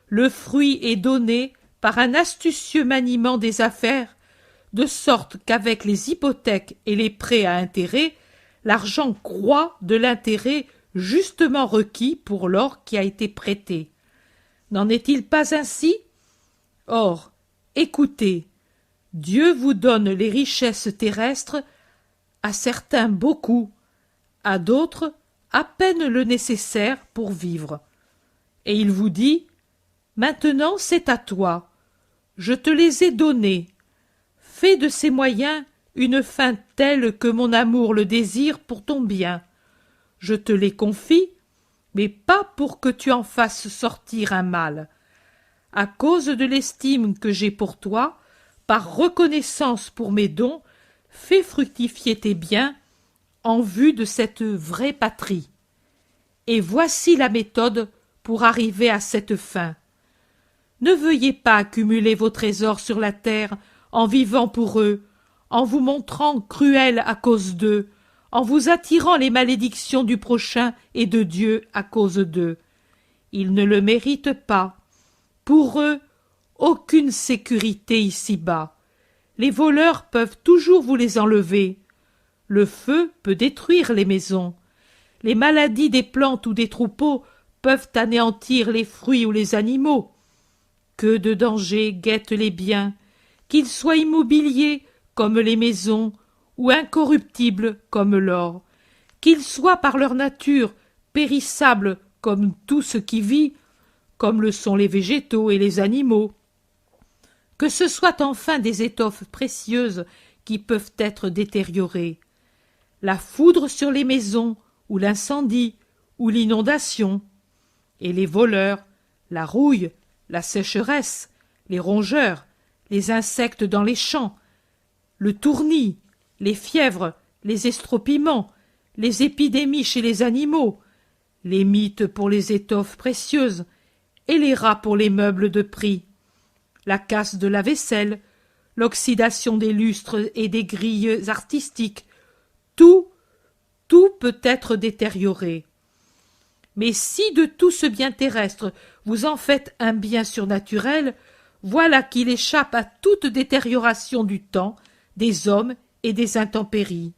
le fruit est donné par un astucieux maniement des affaires, de sorte qu'avec les hypothèques et les prêts à intérêt, l'argent croît de l'intérêt justement requis pour l'or qui a été prêté. N'en est-il pas ainsi? Or, écoutez, Dieu vous donne les richesses terrestres, à certains beaucoup, à d'autres à peine le nécessaire pour vivre. Et il vous dit, maintenant c'est à toi, je te les ai donnés, fais de ces moyens une fin telle que mon amour le désire pour ton bien. Je te les confie, mais pas pour que tu en fasses sortir un mal. À cause de l'estime que j'ai pour toi, par reconnaissance pour mes dons, fais fructifier tes biens en vue de cette vraie patrie. Et voici la méthode pour arriver à cette fin. Ne veuillez pas accumuler vos trésors sur la terre en vivant pour eux, en vous montrant cruel à cause d'eux, en vous attirant les malédictions du prochain et de Dieu à cause d'eux. Ils ne le méritent pas. Pour eux, aucune sécurité ici-bas. Les voleurs peuvent toujours vous les enlever. Le feu peut détruire les maisons. Les maladies des plantes ou des troupeaux peuvent anéantir les fruits ou les animaux. Que de dangers guettent les biens, qu'ils soient immobiliers comme les maisons ou incorruptibles comme l'or, qu'ils soient par leur nature périssables comme tout ce qui vit, comme le sont les végétaux et les animaux. Que ce soit enfin des étoffes précieuses qui peuvent être détériorées. La foudre sur les maisons, ou l'incendie, ou l'inondation. Et les voleurs, la rouille, la sécheresse, les rongeurs, les insectes dans les champs, le tournis, les fièvres, les estropiments, les épidémies chez les animaux, les mites pour les étoffes précieuses, et les rats pour les meubles de prix, la casse de la vaisselle, l'oxydation des lustres et des grilles artistiques, tout peut être détérioré. Mais si de tout ce bien terrestre vous en faites un bien surnaturel, voilà qu'il échappe à toute détérioration du temps, des hommes et des intempéries.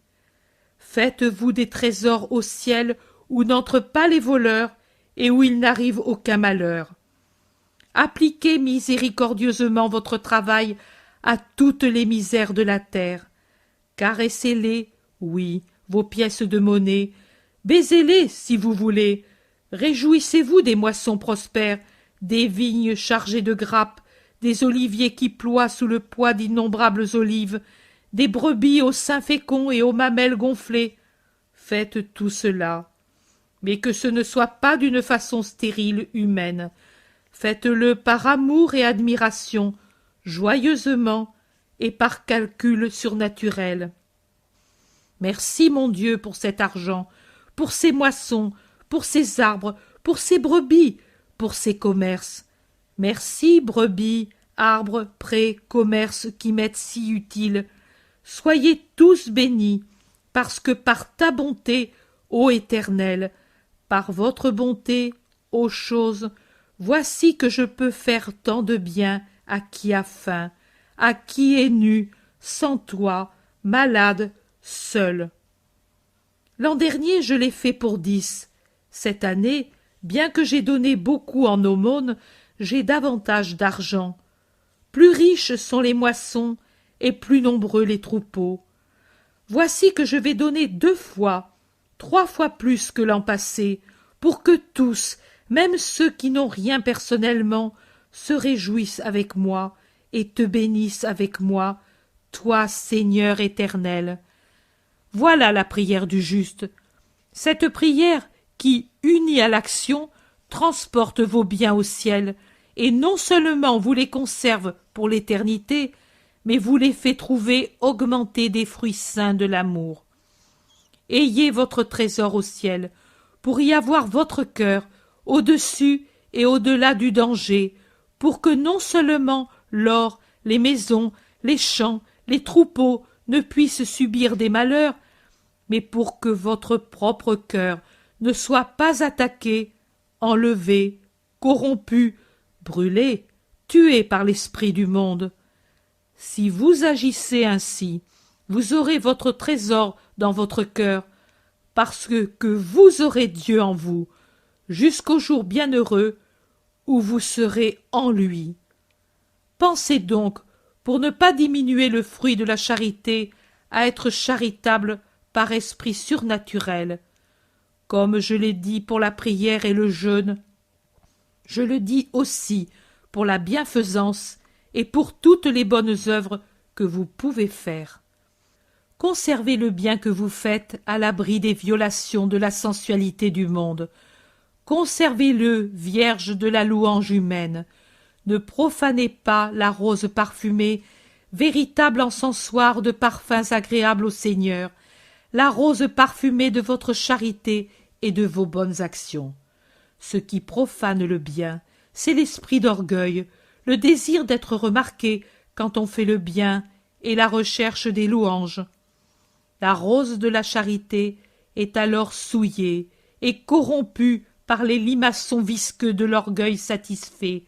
Faites-vous des trésors au ciel où n'entrent pas les voleurs et où il n'arrive aucun malheur. Appliquez miséricordieusement votre travail à toutes les misères de la terre. Caressez-les, oui, vos pièces de monnaie, baisez-les si vous voulez, réjouissez-vous des moissons prospères, des vignes chargées de grappes, des oliviers qui ploient sous le poids d'innombrables olives, des brebis aux seins féconds et aux mamelles gonflées. Faites tout cela, mais que ce ne soit pas d'une façon stérile humaine. Faites-le par amour et admiration, joyeusement et par calcul surnaturel. Merci, mon Dieu, pour cet argent, pour ces moissons, pour ces arbres, pour ces brebis, pour ces commerces. Merci, brebis, arbres, prés, commerces qui m'êtes si utiles. Soyez tous bénis, parce que par ta bonté, ô Éternel, par votre bonté, ô choses, voici que je peux faire tant de bien à qui a faim, à qui est nu, sans toi, malade, seul. L'an dernier, je l'ai fait pour 10. Cette année, bien que j'ai donné beaucoup en aumône, j'ai davantage d'argent. Plus riches sont les moissons et plus nombreux les troupeaux. Voici que je vais donner 2 fois, 3 fois plus que l'an passé, pour que tous, même ceux qui n'ont rien personnellement, se réjouissent avec moi et te bénissent avec moi, toi, Seigneur éternel. Voilà la prière du juste. Cette prière qui, unie à l'action, transporte vos biens au ciel, et non seulement vous les conserve pour l'éternité, mais vous les fait trouver augmenter des fruits saints de l'amour. Ayez votre trésor au ciel, pour y avoir votre cœur au-dessus et au-delà du danger, pour que non seulement l'or, les maisons, les champs, les troupeaux ne puissent subir des malheurs, mais pour que votre propre cœur ne soit pas attaqué, enlevé, corrompu, brûlé, tué par l'esprit du monde. Si vous agissez ainsi, vous aurez votre trésor dans votre cœur, parce que vous aurez Dieu en vous, jusqu'au jour bienheureux où vous serez en lui. Pensez donc, pour ne pas diminuer le fruit de la charité, à être charitable par esprit surnaturel. Comme je l'ai dit pour la prière et le jeûne, je le dis aussi pour la bienfaisance et pour toutes les bonnes œuvres que vous pouvez faire. Conservez le bien que vous faites à l'abri des violations de la sensualité du monde. Conservez-le vierge de la louange humaine. Ne profanez pas la rose parfumée, véritable encensoir de parfums agréables au Seigneur, la rose parfumée de votre charité et de vos bonnes actions. Ce qui profane le bien, c'est l'esprit d'orgueil, le désir d'être remarqué quand on fait le bien et la recherche des louanges. La rose de la charité est alors souillée et corrompue par les limaçons visqueux de l'orgueil satisfait,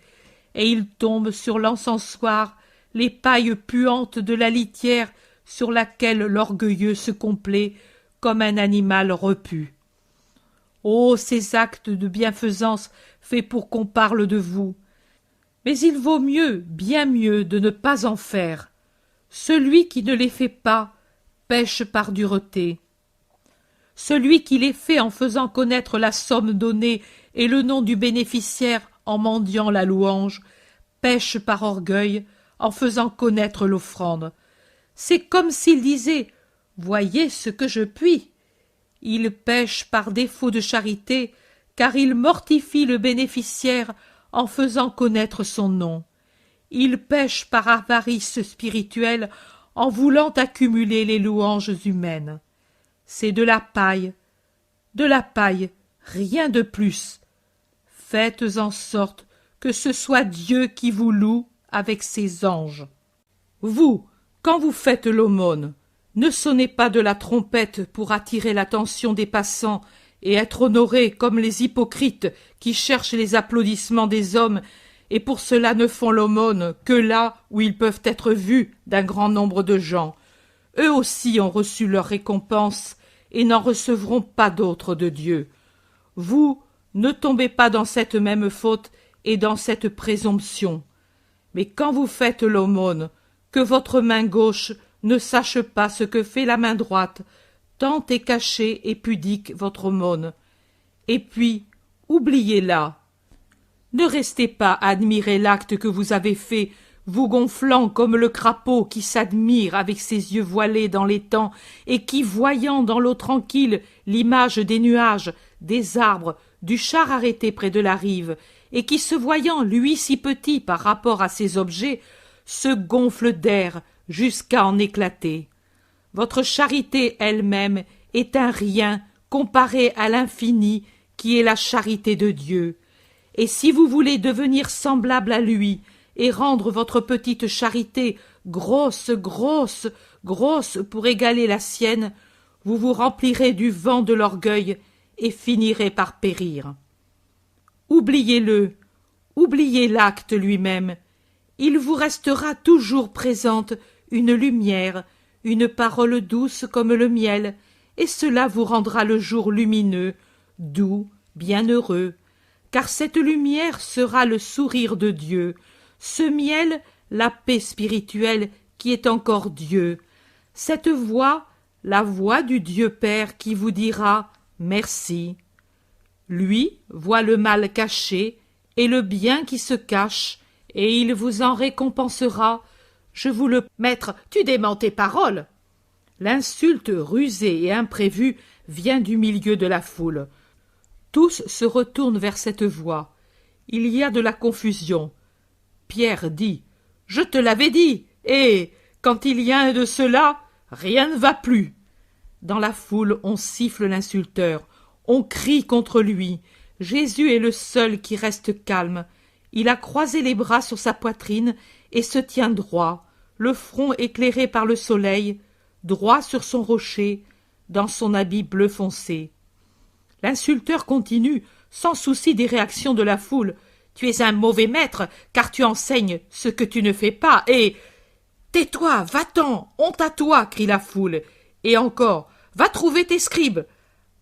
et il tombe sur l'encensoir les pailles puantes de la litière sur laquelle l'orgueilleux se complaît comme un animal repu. Ô ces actes de bienfaisance faits pour qu'on parle de vous! Mais il vaut mieux, bien mieux, de ne pas en faire. Celui qui ne les fait pas pêche par dureté. Celui qui les fait en faisant connaître la somme donnée et le nom du bénéficiaire en mendiant la louange, pêche par orgueil en faisant connaître l'offrande. C'est comme s'il disait « Voyez ce que je puis ». Il pêche par défaut de charité, car il mortifie le bénéficiaire en faisant connaître son nom. Il pêche par avarice spirituelle en voulant accumuler les louanges humaines. C'est de la paille, rien de plus. Faites en sorte que ce soit Dieu qui vous loue avec ses anges. Vous, quand vous faites l'aumône, ne sonnez pas de la trompette pour attirer l'attention des passants et être honorés comme les hypocrites qui cherchent les applaudissements des hommes et pour cela ne font l'aumône que là où ils peuvent être vus d'un grand nombre de gens. Eux aussi ont reçu leur récompense et n'en recevront pas d'autre de Dieu. Vous, ne tombez pas dans cette même faute et dans cette présomption. Mais quand vous faites l'aumône, que votre main gauche ne sache pas ce que fait la main droite, tant est cachée et pudique votre aumône. Et puis, oubliez-la. Ne restez pas à admirer l'acte que vous avez fait, vous gonflant comme le crapaud qui s'admire avec ses yeux voilés dans les temps et qui, voyant dans l'eau tranquille l'image des nuages, des arbres, du char arrêté près de la rive, et qui, se voyant lui si petit par rapport à ces objets, se gonfle d'air jusqu'à en éclater. Votre charité elle-même est un rien comparé à l'infini qui est la charité de Dieu. Et si vous voulez devenir semblable à lui et rendre votre petite charité grosse pour égaler la sienne, vous vous remplirez du vent de l'orgueil et finirez par périr. Oubliez-le, oubliez l'acte lui-même. Il vous restera toujours présente une lumière, une parole douce comme le miel, et cela vous rendra le jour lumineux, doux, bienheureux, car cette lumière sera le sourire de Dieu, ce miel, la paix spirituelle qui est encore Dieu, cette voix, la voix du Dieu Père qui vous dira « Merci ». Lui voit le mal caché et le bien qui se cache, et il vous en récompensera. Je vous le... Maître, tu démens tes paroles. L'insulte rusée et imprévue vient du milieu de la foule. Tous se retournent vers cette voix. Il y a de la confusion. Pierre dit « Je te l'avais dit !» et « Quand il y a un de ceux-là, rien ne va plus !» Dans la foule, on siffle l'insulteur, on crie contre lui. Jésus est le seul qui reste calme. Il a croisé les bras sur sa poitrine et se tient droit, le front éclairé par le soleil, droit sur son rocher, dans son habit bleu foncé. L'insulteur continue, sans souci des réactions de la foule. « Tu es un mauvais maître, car tu enseignes ce que tu ne fais pas, et… »« Tais-toi, va-t'en, honte à toi !» crie la foule. Et encore, « Va trouver tes scribes.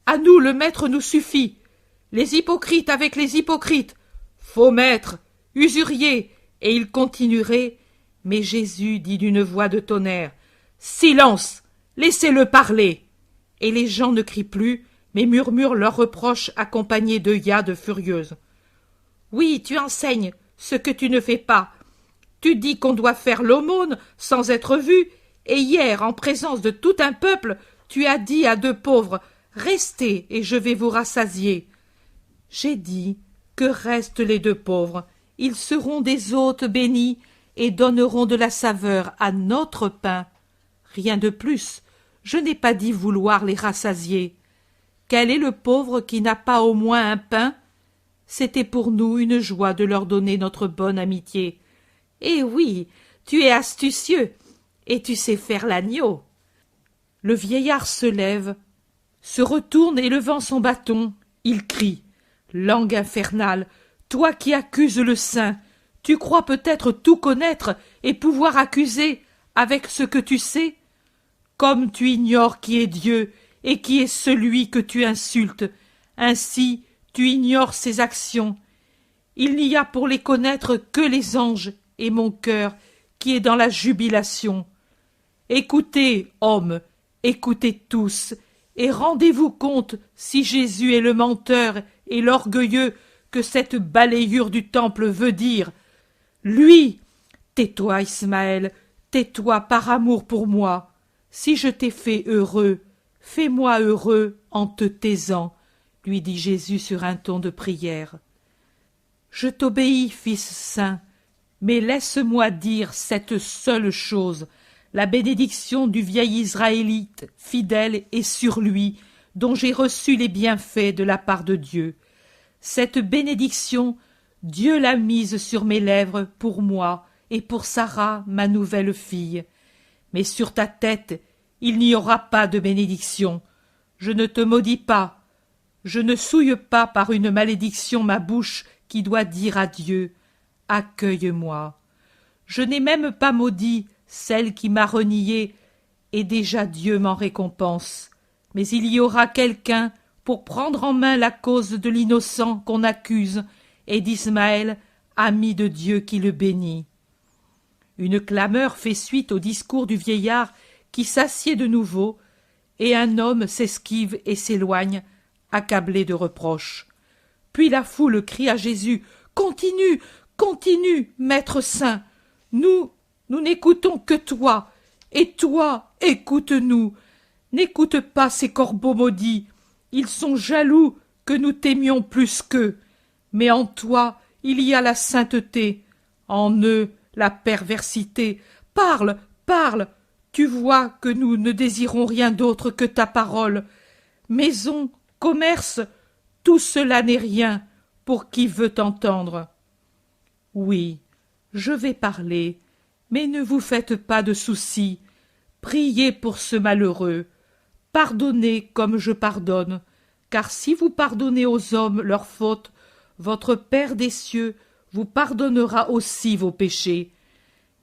À nous, le maître nous suffit. Les hypocrites avec les hypocrites. Faux maître, usurier. » Et il continuerait, mais Jésus dit d'une voix de tonnerre, « Silence, laissez-le parler !» Et les gens ne crient plus, mais murmurent leurs reproches accompagnés d'œillades furieuses. « Oui, tu enseignes ce que tu ne fais pas. Tu dis qu'on doit faire l'aumône sans être vu, et hier, en présence de tout un peuple, tu as dit à deux pauvres, « Restez, et je vais vous rassasier. » J'ai dit que restent les deux pauvres, ils seront des hôtes bénis et donneront de la saveur à notre pain. Rien de plus, je n'ai pas dit vouloir les rassasier. Quel est le pauvre qui n'a pas au moins un pain? C'était pour nous une joie de leur donner notre bonne amitié. Eh oui, tu es astucieux, et tu sais faire l'agneau. Le vieillard se lève, se retourne et levant son bâton, il crie. Langue infernale, toi qui accuses le saint, tu crois peut-être tout connaître et pouvoir accuser avec ce que tu sais? Comme tu ignores qui est Dieu et qui est celui que tu insultes, ainsi tu ignores ses actions. Il n'y a pour les connaître que les anges et mon cœur qui est dans la jubilation. Écoutez, hommes, écoutez tous, et rendez-vous compte si Jésus est le menteur et l'orgueilleux que cette balayure du temple veut dire. Lui, tais-toi, Ismaël, tais-toi par amour pour moi. Si je t'ai fait heureux, fais-moi heureux en te taisant, lui dit Jésus sur un ton de prière. Je t'obéis, Fils saint, mais laisse-moi dire cette seule chose. La bénédiction du vieil Israélite, fidèle et sur lui, dont j'ai reçu les bienfaits de la part de Dieu. Cette bénédiction, Dieu l'a mise sur mes lèvres pour moi et pour Sarah, ma nouvelle fille. Mais sur ta tête, il n'y aura pas de bénédiction. Je ne te maudis pas. Je ne souille pas par une malédiction ma bouche qui doit dire à Dieu « Accueille-moi ». Je n'ai même pas maudit celle qui m'a renié, et déjà Dieu m'en récompense. Mais il y aura quelqu'un pour prendre en main la cause de l'innocent qu'on accuse, et d'Ismaël, ami de Dieu qui le bénit. Une clameur fait suite au discours du vieillard qui s'assied de nouveau, et un homme s'esquive et s'éloigne, accablé de reproches. Puis la foule crie à Jésus « Continue, continue, Maître saint, nous n'écoutons que toi, et toi, écoute-nous. N'écoute pas ces corbeaux maudits, ils sont jaloux que nous t'aimions plus qu'eux. Mais en toi, il y a la sainteté, en eux, la perversité. Parle, parle, tu vois que nous ne désirons rien d'autre que ta parole. Maison, commerce, tout cela n'est rien pour qui veut t'entendre. Oui, je vais parler, mais ne vous faites pas de soucis. Priez pour ce malheureux. Pardonnez comme je pardonne, car si vous pardonnez aux hommes leurs fautes, votre Père des cieux vous pardonnera aussi vos péchés.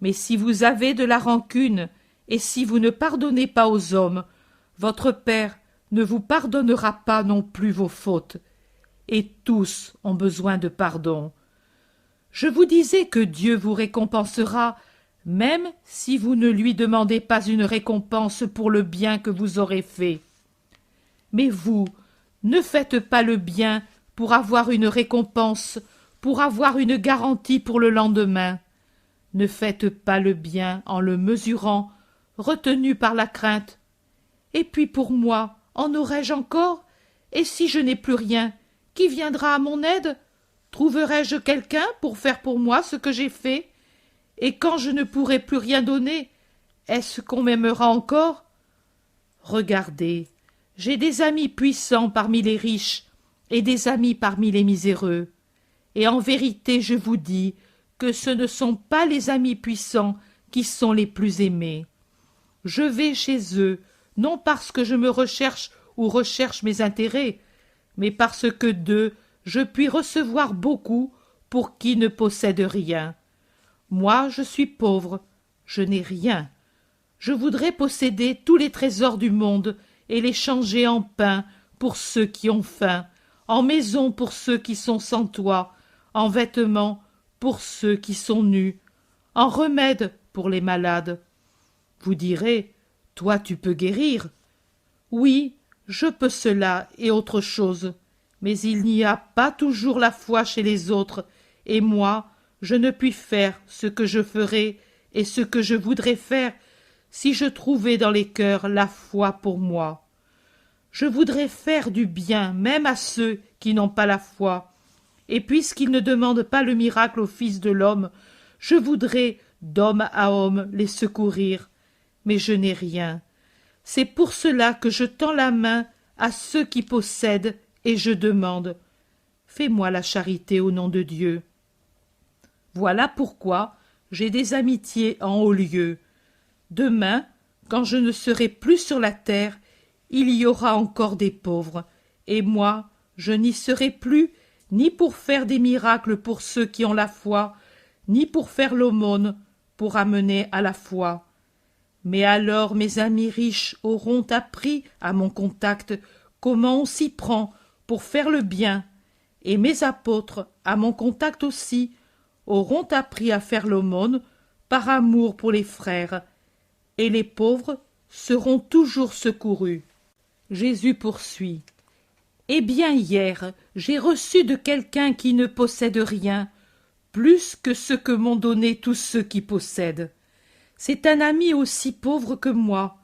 Mais si vous avez de la rancune, et si vous ne pardonnez pas aux hommes, votre Père ne vous pardonnera pas non plus vos fautes. Et tous ont besoin de pardon. Je vous disais que Dieu vous récompensera, même si vous ne lui demandez pas une récompense pour le bien que vous aurez fait. Mais vous, ne faites pas le bien pour avoir une récompense, pour avoir une garantie pour le lendemain. Ne faites pas le bien en le mesurant, retenu par la crainte. Et puis pour moi, en aurais-je encore? Et si je n'ai plus rien, Qui viendra à mon aide? Trouverai-je quelqu'un pour faire pour moi ce que j'ai fait? Et quand je ne pourrai plus rien donner, est-ce qu'on m'aimera encore? Regardez, j'ai des amis puissants parmi les riches et des amis parmi les miséreux. Et en vérité, je vous dis que ce ne sont pas les amis puissants qui sont les plus aimés. Je vais chez eux, non parce que je me recherche ou recherche mes intérêts, mais parce que d'eux je puis recevoir beaucoup pour qui ne possède rien. Moi, je suis pauvre, je n'ai rien. Je voudrais posséder tous les trésors du monde et les changer en pain pour ceux qui ont faim, en maison pour ceux qui sont sans toit, en vêtements pour ceux qui sont nus, en remède pour les malades. Vous direz, toi tu peux guérir. Oui, je peux cela et autre chose, mais il n'y a pas toujours la foi chez les autres, et moi, je ne puis faire ce que je ferais et ce que je voudrais faire si je trouvais dans les cœurs la foi pour moi. Je voudrais faire du bien même à ceux qui n'ont pas la foi, et puisqu'ils ne demandent pas le miracle au Fils de l'homme, je voudrais, d'homme à homme, les secourir, mais je n'ai rien. C'est pour cela que je tends la main à ceux qui possèdent et je demande « Fais-moi la charité au nom de Dieu ». Voilà pourquoi j'ai des amitiés en haut lieu. Demain, quand je ne serai plus sur la terre, il y aura encore des pauvres, et moi, je n'y serai plus ni pour faire des miracles pour ceux qui ont la foi, ni pour faire l'aumône, pour amener à la foi. Mais alors mes amis riches auront appris à mon contact comment on s'y prend pour faire le bien, et mes apôtres, à mon contact aussi, auront appris à faire l'aumône par amour pour les frères, et les pauvres seront toujours secourus. Jésus poursuit. Eh bien hier, j'ai reçu de quelqu'un qui ne possède rien, plus que ce que m'ont donné tous ceux qui possèdent. C'est un ami aussi pauvre que moi,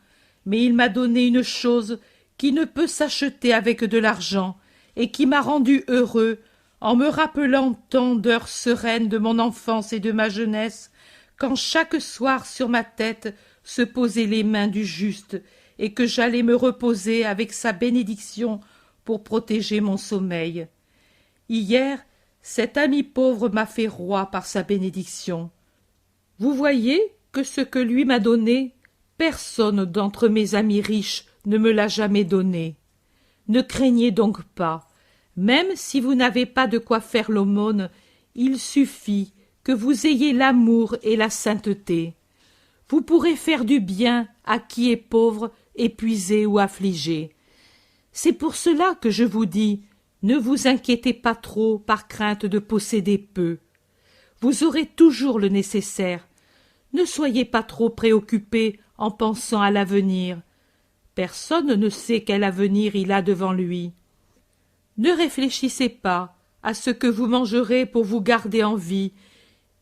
mais il m'a donné une chose qui ne peut s'acheter avec de l'argent, et qui m'a rendu heureux en me rappelant tant d'heures sereines de mon enfance et de ma jeunesse, quand chaque soir sur ma tête se posaient les mains du juste, et que j'allais me reposer avec sa bénédiction pour protéger mon sommeil. Hier, cet ami pauvre m'a fait roi par sa bénédiction. Vous voyez que ce que lui m'a donné, personne d'entre mes amis riches ne me l'a jamais donné. Ne craignez donc pas. Même si vous n'avez pas de quoi faire l'aumône, il suffit que vous ayez l'amour et la sainteté. Vous pourrez faire du bien à qui est pauvre, épuisé ou affligé. C'est pour cela que je vous dis, ne vous inquiétez pas trop par crainte de posséder peu. Vous aurez toujours le nécessaire. Ne soyez pas trop préoccupés en pensant à l'avenir. Personne ne sait quel avenir il a devant lui. Ne réfléchissez pas à ce que vous mangerez pour vous garder en vie,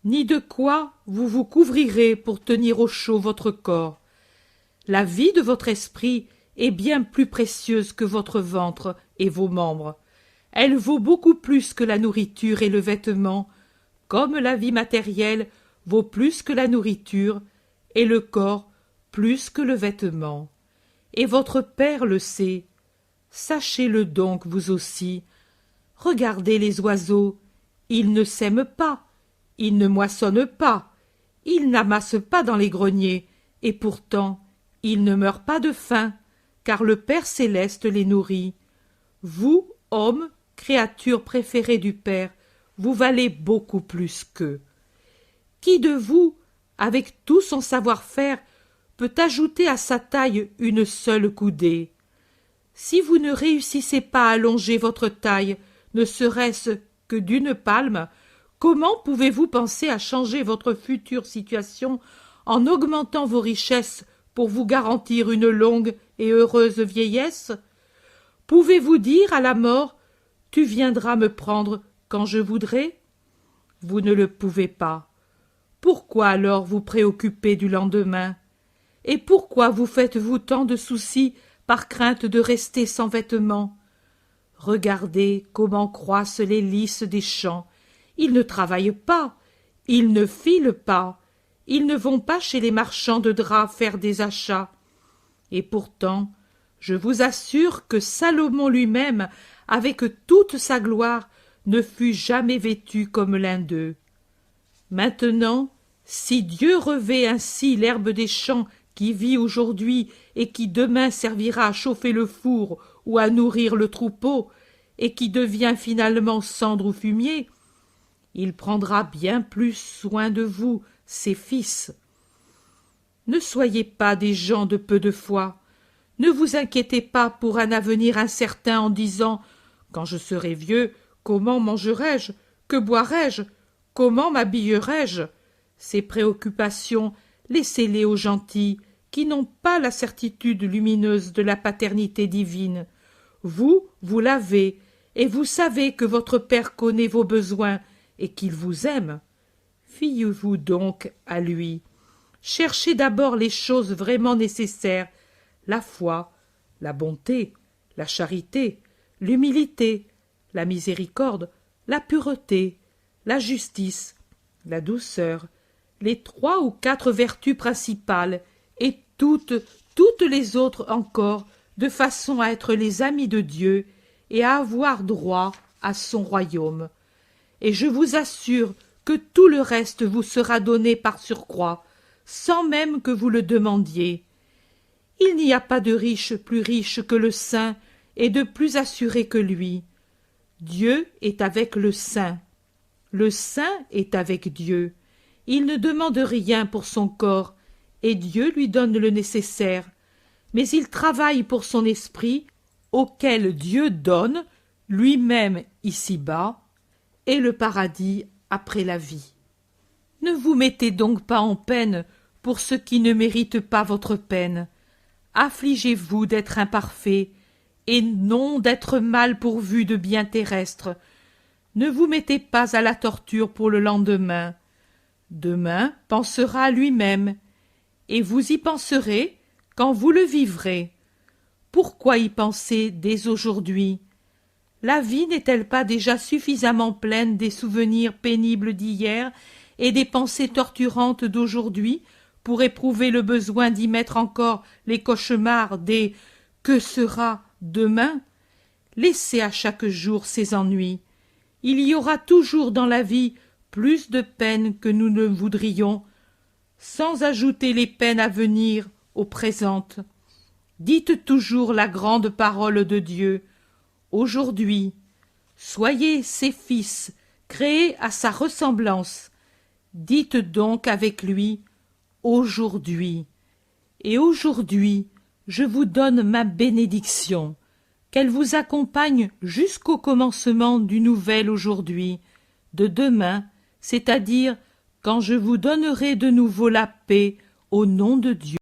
ni de quoi vous vous couvrirez pour tenir au chaud votre corps. La vie de votre esprit est bien plus précieuse que votre ventre et vos membres. Elle vaut beaucoup plus que la nourriture et le vêtement, comme la vie matérielle vaut plus que la nourriture, et le corps plus que le vêtement. Et votre Père le sait. Sachez-le donc vous aussi. Regardez les oiseaux, ils ne sèment pas, ils ne moissonnent pas, ils n'amassent pas dans les greniers, et pourtant ils ne meurent pas de faim, car le Père céleste les nourrit. Vous, hommes, créatures préférées du Père, vous valez beaucoup plus qu'eux. Qui de vous, avec tout son savoir-faire, peut ajouter à sa taille une seule coudée? Si vous ne réussissez pas à allonger votre taille, ne serait-ce que d'une palme, comment pouvez-vous penser à changer votre future situation en augmentant vos richesses pour vous garantir une longue et heureuse vieillesse? Pouvez-vous dire à la mort « Tu viendras me prendre quand je voudrai » Vous ne le pouvez pas. Pourquoi alors vous préoccuper du lendemain? Et pourquoi vous faites-vous tant de soucis par crainte de rester sans vêtements? Regardez comment croissent les lys des champs. Ils ne travaillent pas, ils ne filent pas, ils ne vont pas chez les marchands de draps faire des achats. Et pourtant, je vous assure que Salomon lui-même, avec toute sa gloire, ne fut jamais vêtu comme l'un d'eux. Maintenant, si Dieu revêt ainsi l'herbe des champs qui vit aujourd'hui et qui demain servira à chauffer le four ou à nourrir le troupeau, et qui devient finalement cendre ou fumier, il prendra bien plus soin de vous, ses fils. Ne soyez pas des gens de peu de foi. Ne vous inquiétez pas pour un avenir incertain en disant « Quand je serai vieux, comment mangerai-je? Que boirai-je? Comment m'habillerai-je » Ces préoccupations, laissez-les aux gentils, qui n'ont pas la certitude lumineuse de la paternité divine. Vous, vous l'avez, et vous savez que votre Père connaît vos besoins et qu'il vous aime. Fiez-vous donc à lui. Cherchez d'abord les choses vraiment nécessaires, la foi, la bonté, la charité, l'humilité, la miséricorde, la pureté, la justice, la douceur, les 3 ou 4 vertus principales, et toutes les autres encore, de façon à être les amis de Dieu et à avoir droit à son royaume. Et je vous assure que tout le reste vous sera donné par surcroît, sans même que vous le demandiez. Il n'y a pas de riche plus riche que le saint et de plus assuré que lui. Dieu est avec le saint est avec Dieu. Il ne demande rien pour son corps, et Dieu lui donne le nécessaire, mais il travaille pour son esprit, auquel Dieu donne, lui-même ici-bas, et le paradis après la vie. Ne vous mettez donc pas en peine pour ce qui ne mérite pas votre peine. Affligez-vous d'être imparfait, et non d'être mal pourvu de biens terrestres. Ne vous mettez pas à la torture pour le lendemain. Demain pensera à lui-même, et vous y penserez quand vous le vivrez. Pourquoi y penser dès aujourd'hui? La vie n'est-elle pas déjà suffisamment pleine des souvenirs pénibles d'hier et des pensées torturantes d'aujourd'hui pour éprouver le besoin d'y mettre encore les cauchemars des « que sera demain ?» Laissez à chaque jour ses ennuis. Il y aura toujours dans la vie plus de peines que nous ne voudrions, sans ajouter les peines à venir aux présentes. Dites toujours la grande parole de Dieu. Aujourd'hui, soyez ses fils, créés à sa ressemblance. Dites donc avec lui, aujourd'hui. Et aujourd'hui, je vous donne ma bénédiction, qu'elle vous accompagne jusqu'au commencement du nouvel aujourd'hui, de demain, c'est-à-dire quand je vous donnerai de nouveau la paix au nom de Dieu.